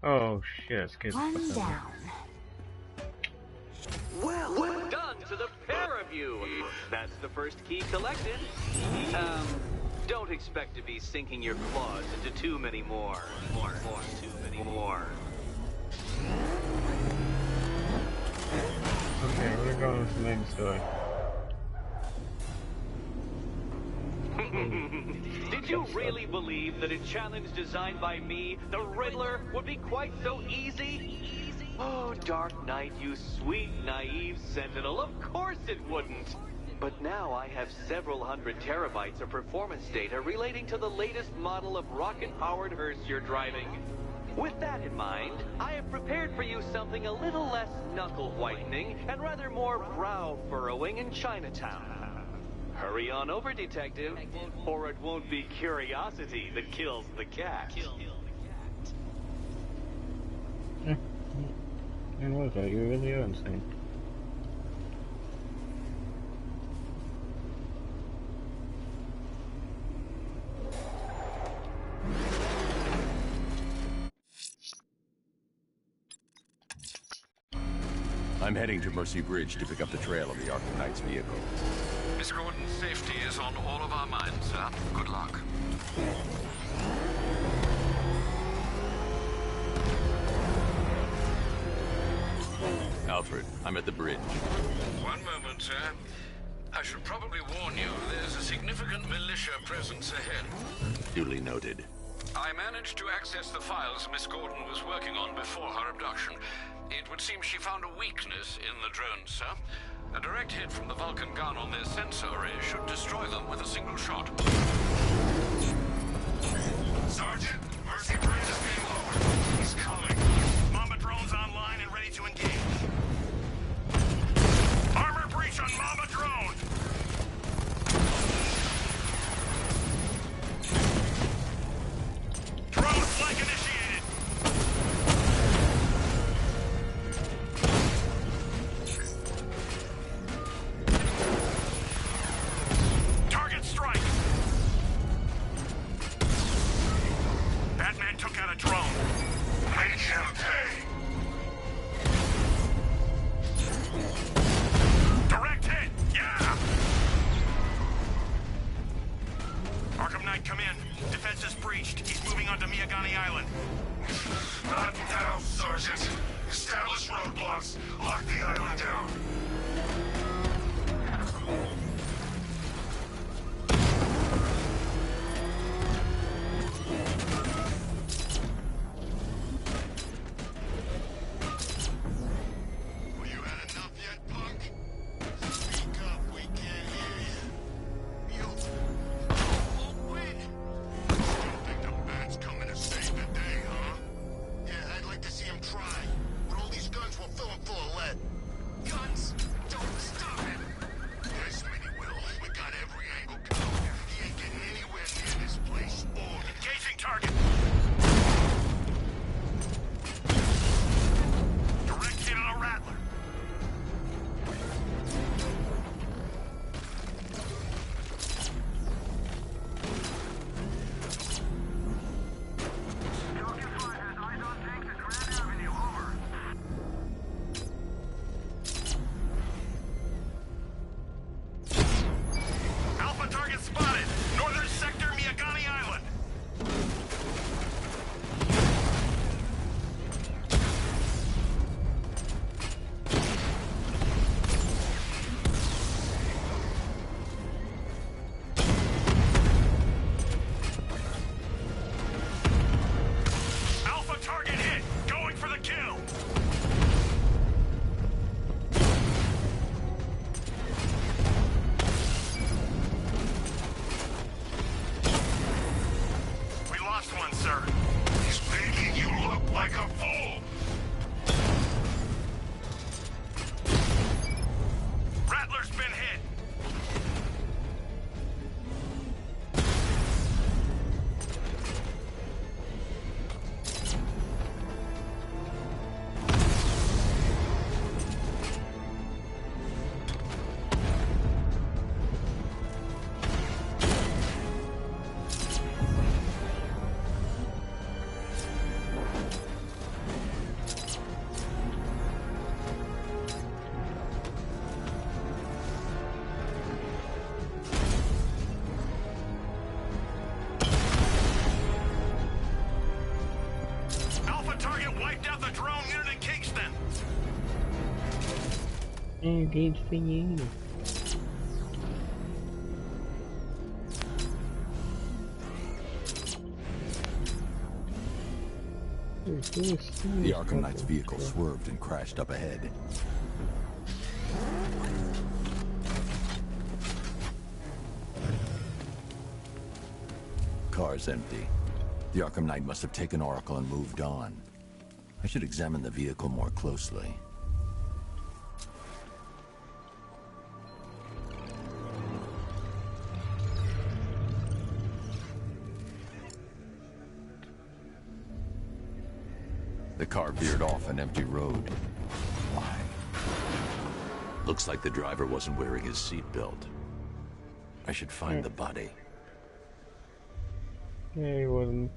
Oh shit, excuse me. One down. Well done to the pair of you. That's the first key collected. Don't expect to be sinking your claws into too many more. Too many more. Okay, we're going with the main story. Did you really believe that a challenge designed by me, the Riddler, would be quite so easy? Oh, Dark Knight, you sweet, naive sentinel, of course it wouldn't. But now I have several hundred terabytes of performance data relating to the latest model of rocket-powered hearse you're driving. With that in mind, I have prepared for you something a little less knuckle-whitening and rather more brow-furrowing in Chinatown. Hurry on over, detective, or it won't be curiosity that kills the cat. And what about you really are insane. I'm heading to Mercy Bridge to pick up the trail of the Arkham Knight's vehicle. Miss Gordon's safety is on all of our minds, sir. Good luck. Alfred, I'm at the bridge. One moment, sir. I should probably warn you, there's a significant militia presence ahead. Duly noted. I managed to access the files Miss Gordon was working on before her abduction. It would seem she found a weakness in the drones, sir. A direct hit from the Vulcan gun on their sensor array should destroy them with a single shot. Sergeant, Mercy Bridge is being lowered. He's coming. Mama drone's online and ready to engage. Armor breach on Mama drone. Drone flank initiated. Target strike. Batman took out a drone. Make him pay. Direct hit. Yeah. Arkham Knight, come in. Defense is breached. He's moving onto Miyagani Island. Not now, Sergeant. Establish roadblocks. Lock the island down. Well, you had enough yet, punk? Speak up. We can't hear you. You won't win. Still think the bat's coming to save the day, huh? Yeah, I'd like to see him try. With all these guns, we'll fill him full of lead. Guns? Don't stop him. Yes, we will. We got every angle covered. He ain't getting anywhere near this place. Or engaging target. Direct hit on a rattler. Alpha target spotted. Northern sector, Miyagani Island. Alpha target hit. Going for the kill. We lost one, sir. He's making you look like a fool. Rattler's been hit. Alpha target wiped out the drone unit in Kingston. Oh, good for you. The Arkham Knight's vehicle swerved and crashed up ahead. Car's empty. The Arkham Knight must have taken Oracle and moved on. I should examine the vehicle more closely. The car veered off an empty road. Why? Looks like the driver wasn't wearing his seatbelt. I should find the body. Yeah, he wasn't.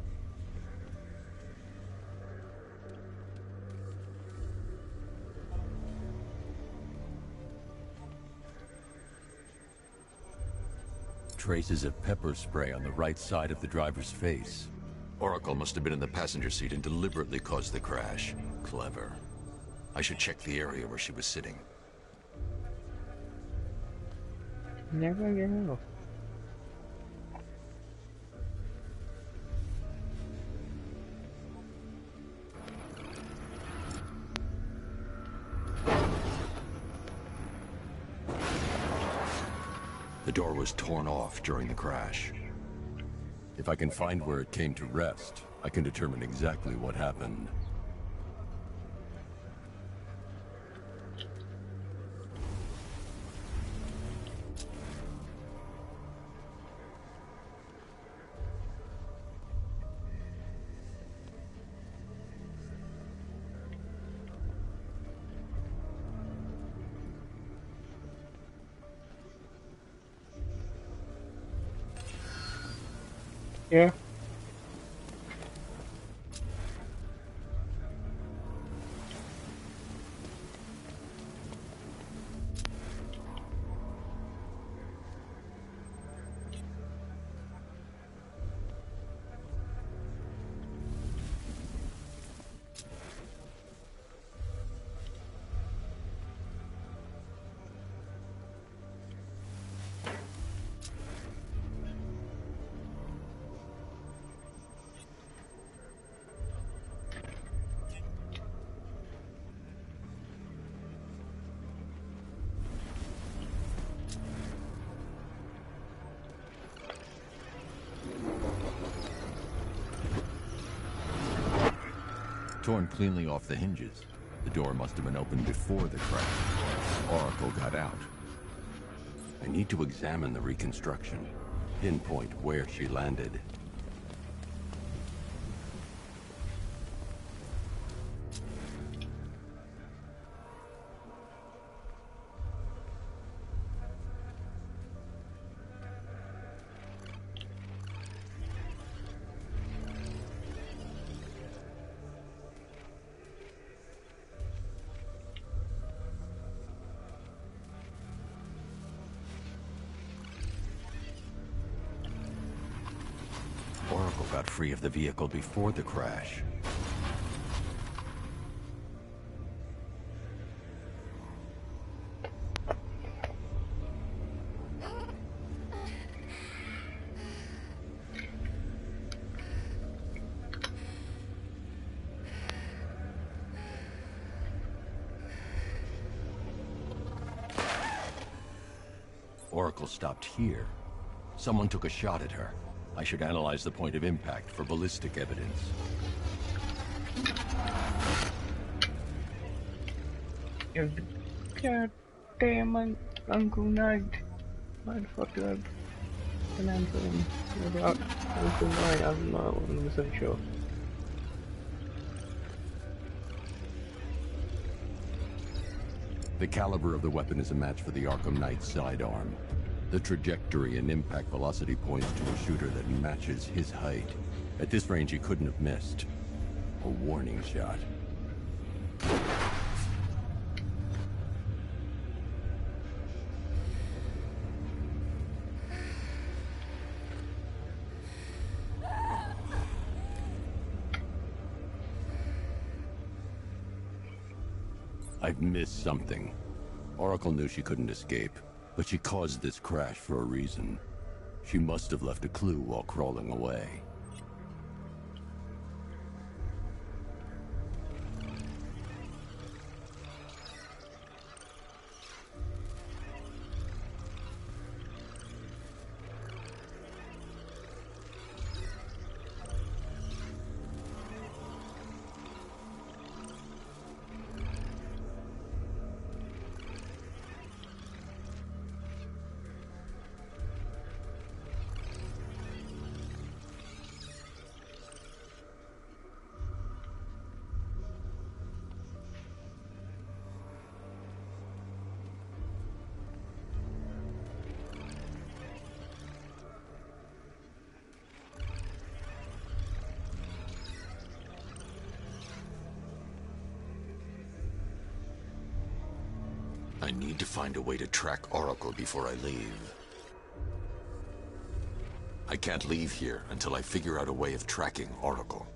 traces of pepper spray on the right side of the driver's face. Oracle must have been in the passenger seat and deliberately caused the crash. Clever. I should check the area where she was sitting. Never know. The door was torn off during the crash. If I can find where it came to rest, I can determine exactly what happened. Yeah. Torn cleanly off the hinges. The door must have been opened before the crash. Oracle got out. I need to examine the reconstruction, pinpoint where she landed. Oracle got free of the vehicle before the crash. Oracle stopped here. Someone took a shot at her. I should analyze the point of impact for ballistic evidence. God damn, Uncle Knight. Motherfucker. Can answer him about Uncle Knight, I'm not 100% sure. The caliber of the weapon is a match for the Arkham Knight's sidearm. The trajectory and impact velocity points to a shooter that matches his height. At this range, he couldn't have missed. A warning shot. I've missed something. Oracle knew she couldn't escape. But she caused this crash for a reason. She must have left a clue while crawling away. I need to find a way to track Oracle before I leave. I can't leave here until I figure out a way of tracking Oracle.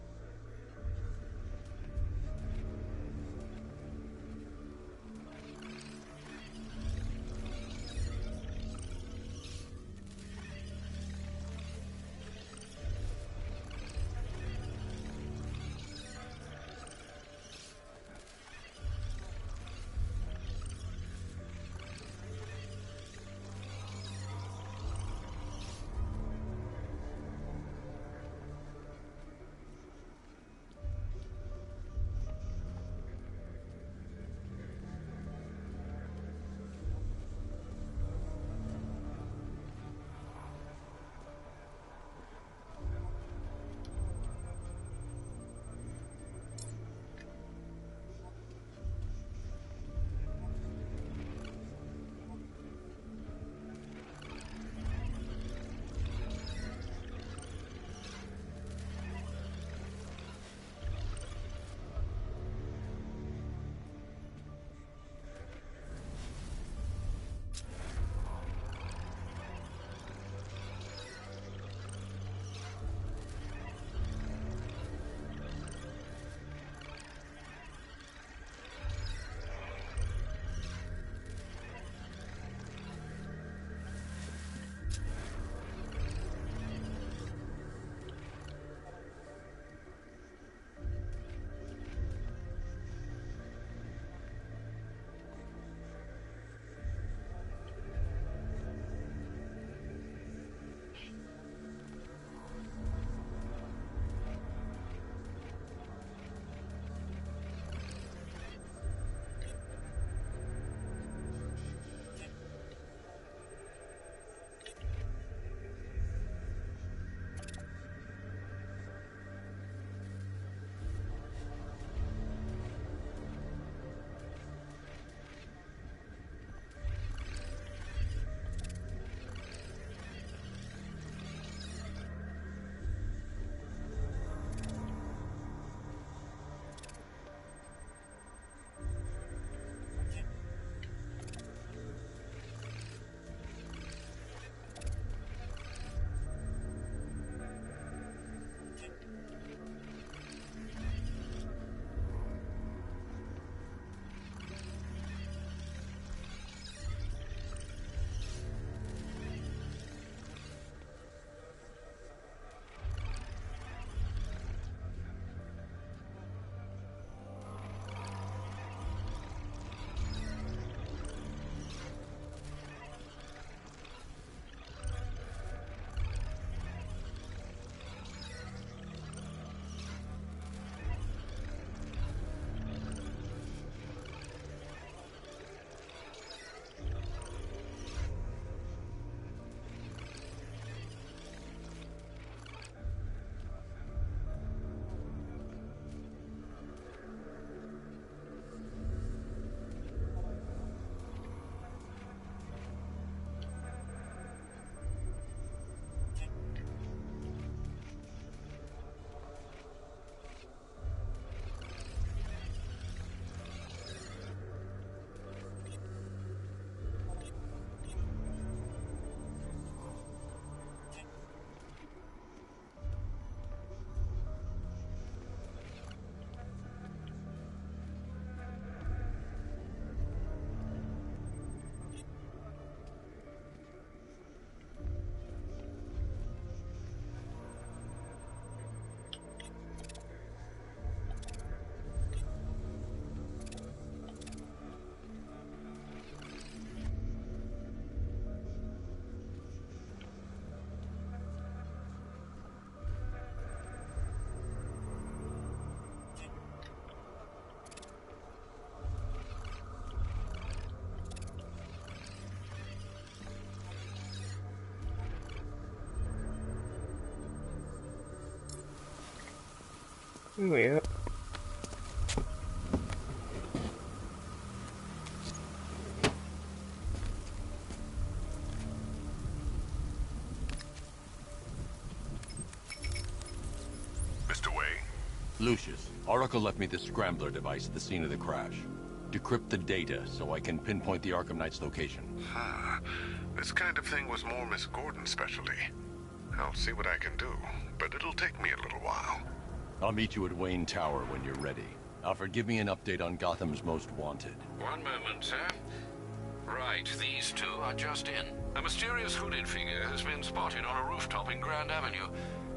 Oh yeah. Mr. Way? Lucius, Oracle left me the scrambler device at the scene of the crash. Decrypt the data so I can pinpoint the Arkham Knight's location. This kind of thing was more Miss Gordon's specialty. I'll see what I can do, but it'll take me a little while. I'll meet you at Wayne Tower when you're ready. Alfred, give me an update on Gotham's Most Wanted. One moment, sir. Right, these two are just in. A mysterious hooded figure has been spotted on a rooftop in Grand Avenue.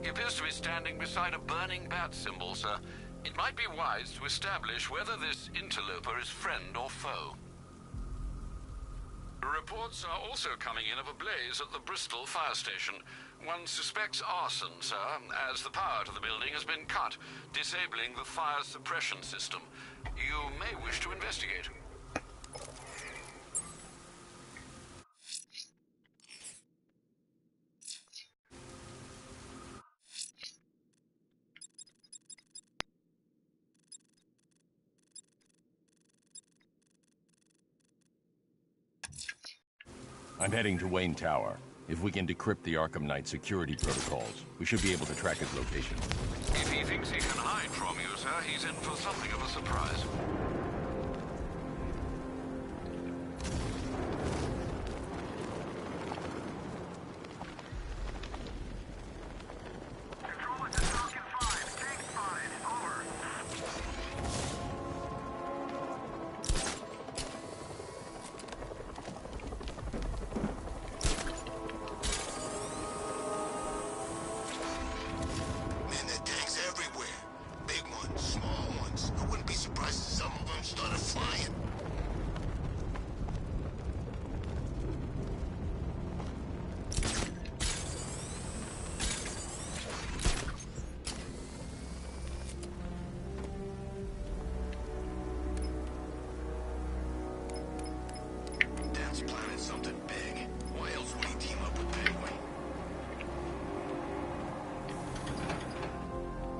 He appears to be standing beside a burning bat symbol, sir. It might be wise to establish whether this interloper is friend or foe. Reports are also coming in of a blaze at the Bristol fire station. One suspects arson, sir, as the power to the building has been cut, disabling the fire suppression system. You may wish to investigate. I'm heading to Wayne Tower. If we can decrypt the Arkham Knight security protocols, we should be able to track his location. If he thinks he can hide from you, sir, he's in for something of a surprise.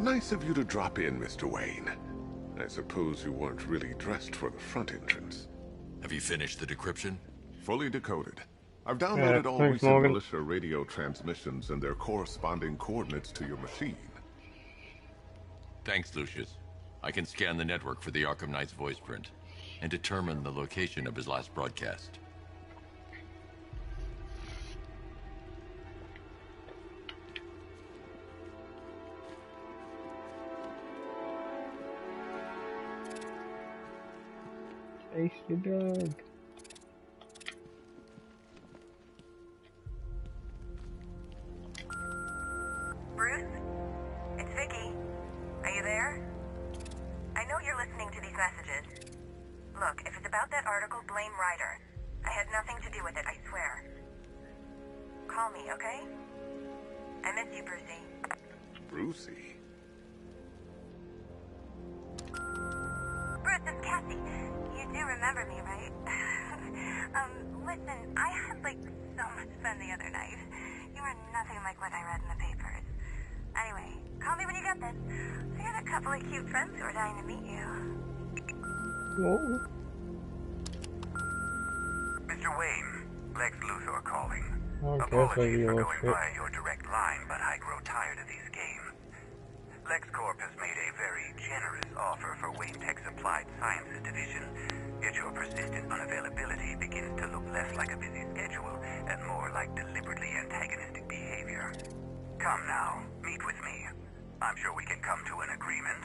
Nice of you to drop in, Mr. Wayne. I suppose you weren't really dressed for the front entrance. Have you finished the decryption? Fully decoded. I've downloaded all recent militia radio transmissions and their corresponding coordinates to your machine. Thanks, Lucius. I can scan the network for the Arkham Knight's voice print and determine the location of his last broadcast. Face the dog. Bruce? It's Vicky. Are you there? I know you're listening to these messages. Look, if it's about that article, blame Ryder. I had nothing to do with it, I swear. Call me, okay? I miss you, Brucey. Brucey? Bruce, it's Cassie. You do remember me, right? Listen, I had, so much fun the other night. You were nothing like what I read in the papers. Anyway, call me when you get this. I got a couple of cute friends who are dying to meet you. Whoa. Mr. Wayne, Lex Luthor calling. Okay, Apologies for going by your direct line, but I grow tired of these games. LexCorp has made a very generous offer for Wayne Tech's Applied Sciences Division, yet your persistent unavailability begins to look less like a busy schedule and more like deliberately antagonistic behavior. Come now, meet with me. I'm sure we can come to an agreement.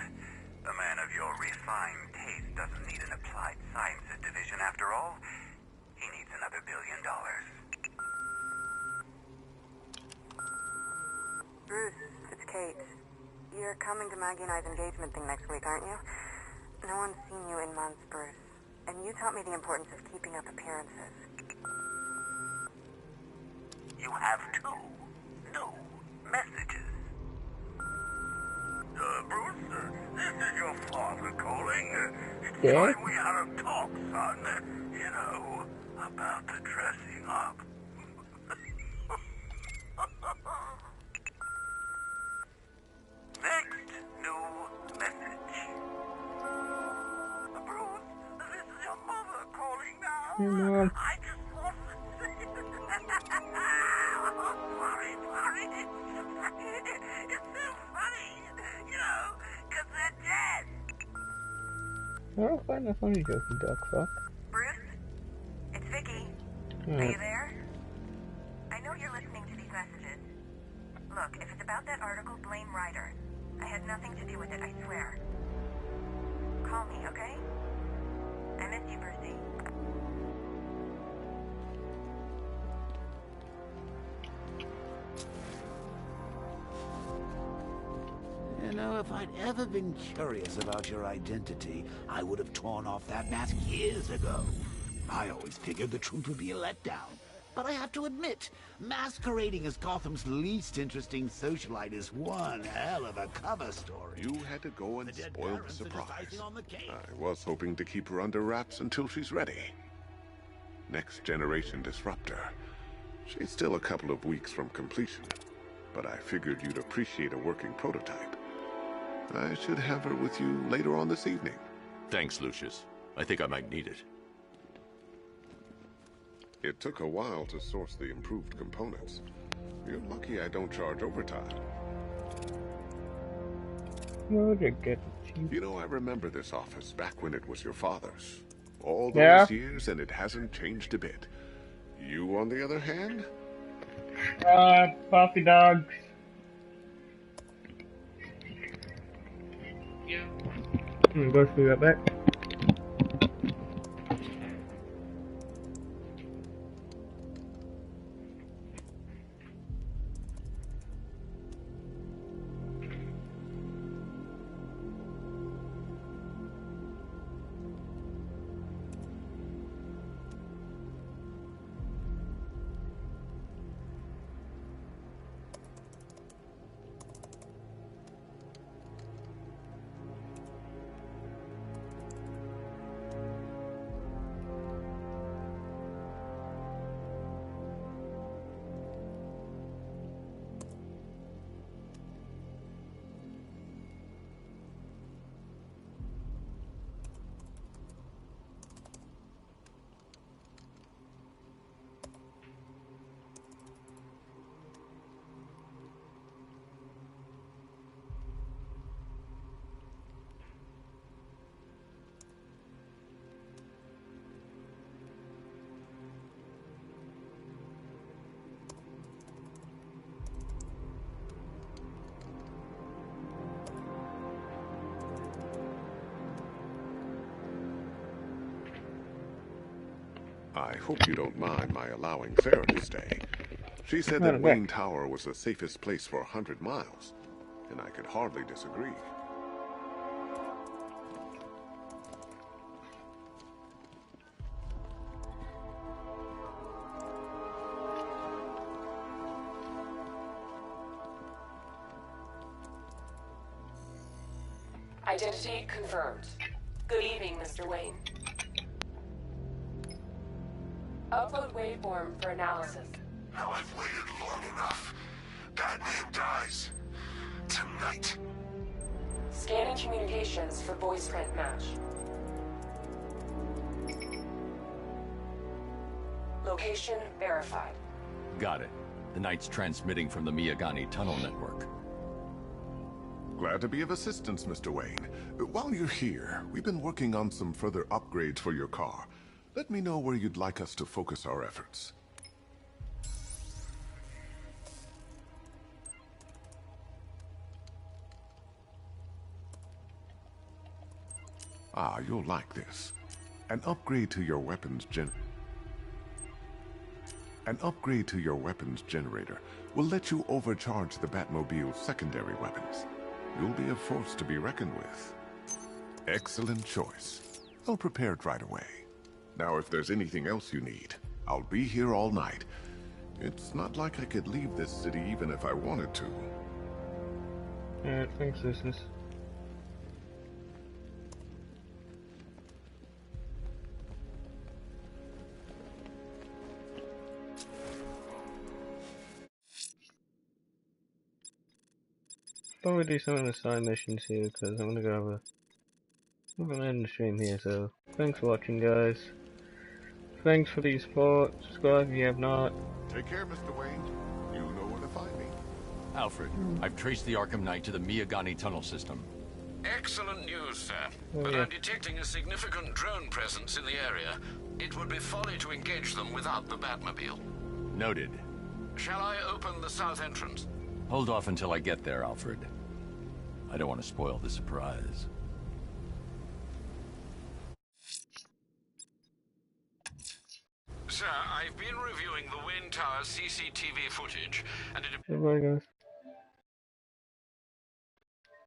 A man of your refined taste doesn't need an Applied Sciences Division after all. He needs another $1 billion. Bruce, it's Kate. You're coming to Maggie and I's engagement thing next week, aren't you? No one's seen you in months, Bruce. And you taught me the importance of keeping up appearances. You have two new messages. Bruce, this is your father calling. It's time we had a talk, son. You know, about the dressing up. Next new message. Bruce, this is your mother calling now. Hey, Mom. I just want to say... sorry. It's so funny, you know, because they're dead. I don't find that funny, joke, you duck fuck. Bruce? It's Vicky. Are you there? I know you're listening to these messages. Look, if it's about that article, blame Ryder. I had nothing to do with it, I swear. Call me, okay? I miss you, Percy. You know, if I'd ever been curious about your identity, I would have torn off that mask years ago. I always figured the truth would be a letdown. But I have to admit, masquerading as Gotham's least interesting socialite is one hell of a cover story. You had to go and spoil the surprise. I was hoping to keep her under wraps until she's ready. Next generation disruptor. She's still a couple of weeks from completion, but I figured you'd appreciate a working prototype. I should have her with you later on this evening. Thanks, Lucius. I think I might need it. It took a while to source the improved components. You're lucky I don't charge overtime. You know, I remember this office back when it was your father's. All those years and it hasn't changed a bit. You, on the other hand? Puppy dogs. Yeah. I'm going to be right back. I hope you don't mind my allowing Sarah to stay. She said that Wayne Tower was the safest place for 100 miles, and I could hardly disagree. Identity confirmed. Good evening, Mr. Wayne. Upload waveform for analysis. Now I've waited long enough. Batman dies. Tonight. Scanning communications for voice print match. Location verified. Got it. The Knight's transmitting from the Miyagani tunnel network. Glad to be of assistance, Mr. Wayne. While you're here, we've been working on some further upgrades for your car. Let me know where you'd like us to focus our efforts. Ah, you'll like this. An upgrade to your weapons generator will let you overcharge the Batmobile's secondary weapons. You'll be a force to be reckoned with. Excellent choice. I'll prepare it right away. Now, if there's anything else you need, I'll be here all night. It's not like I could leave this city even if I wanted to. Alright, thanks, Lucius. Probably do some of the side missions here because I'm gonna end the stream here. So thanks for watching, guys. Thanks for the support. Subscribe if you have not. Take care, Mr. Wayne. You know where to find me. Alfred, I've traced the Arkham Knight to the Miyagani tunnel system. Excellent news, sir. But I'm detecting a significant drone presence in the area. It would be folly to engage them without the Batmobile. Noted. Shall I open the south entrance? Hold off until I get there, Alfred. I don't want to spoil the surprise. Sir, I've been reviewing the Wayne Tower CCTV footage, and it... Goodbye, guys.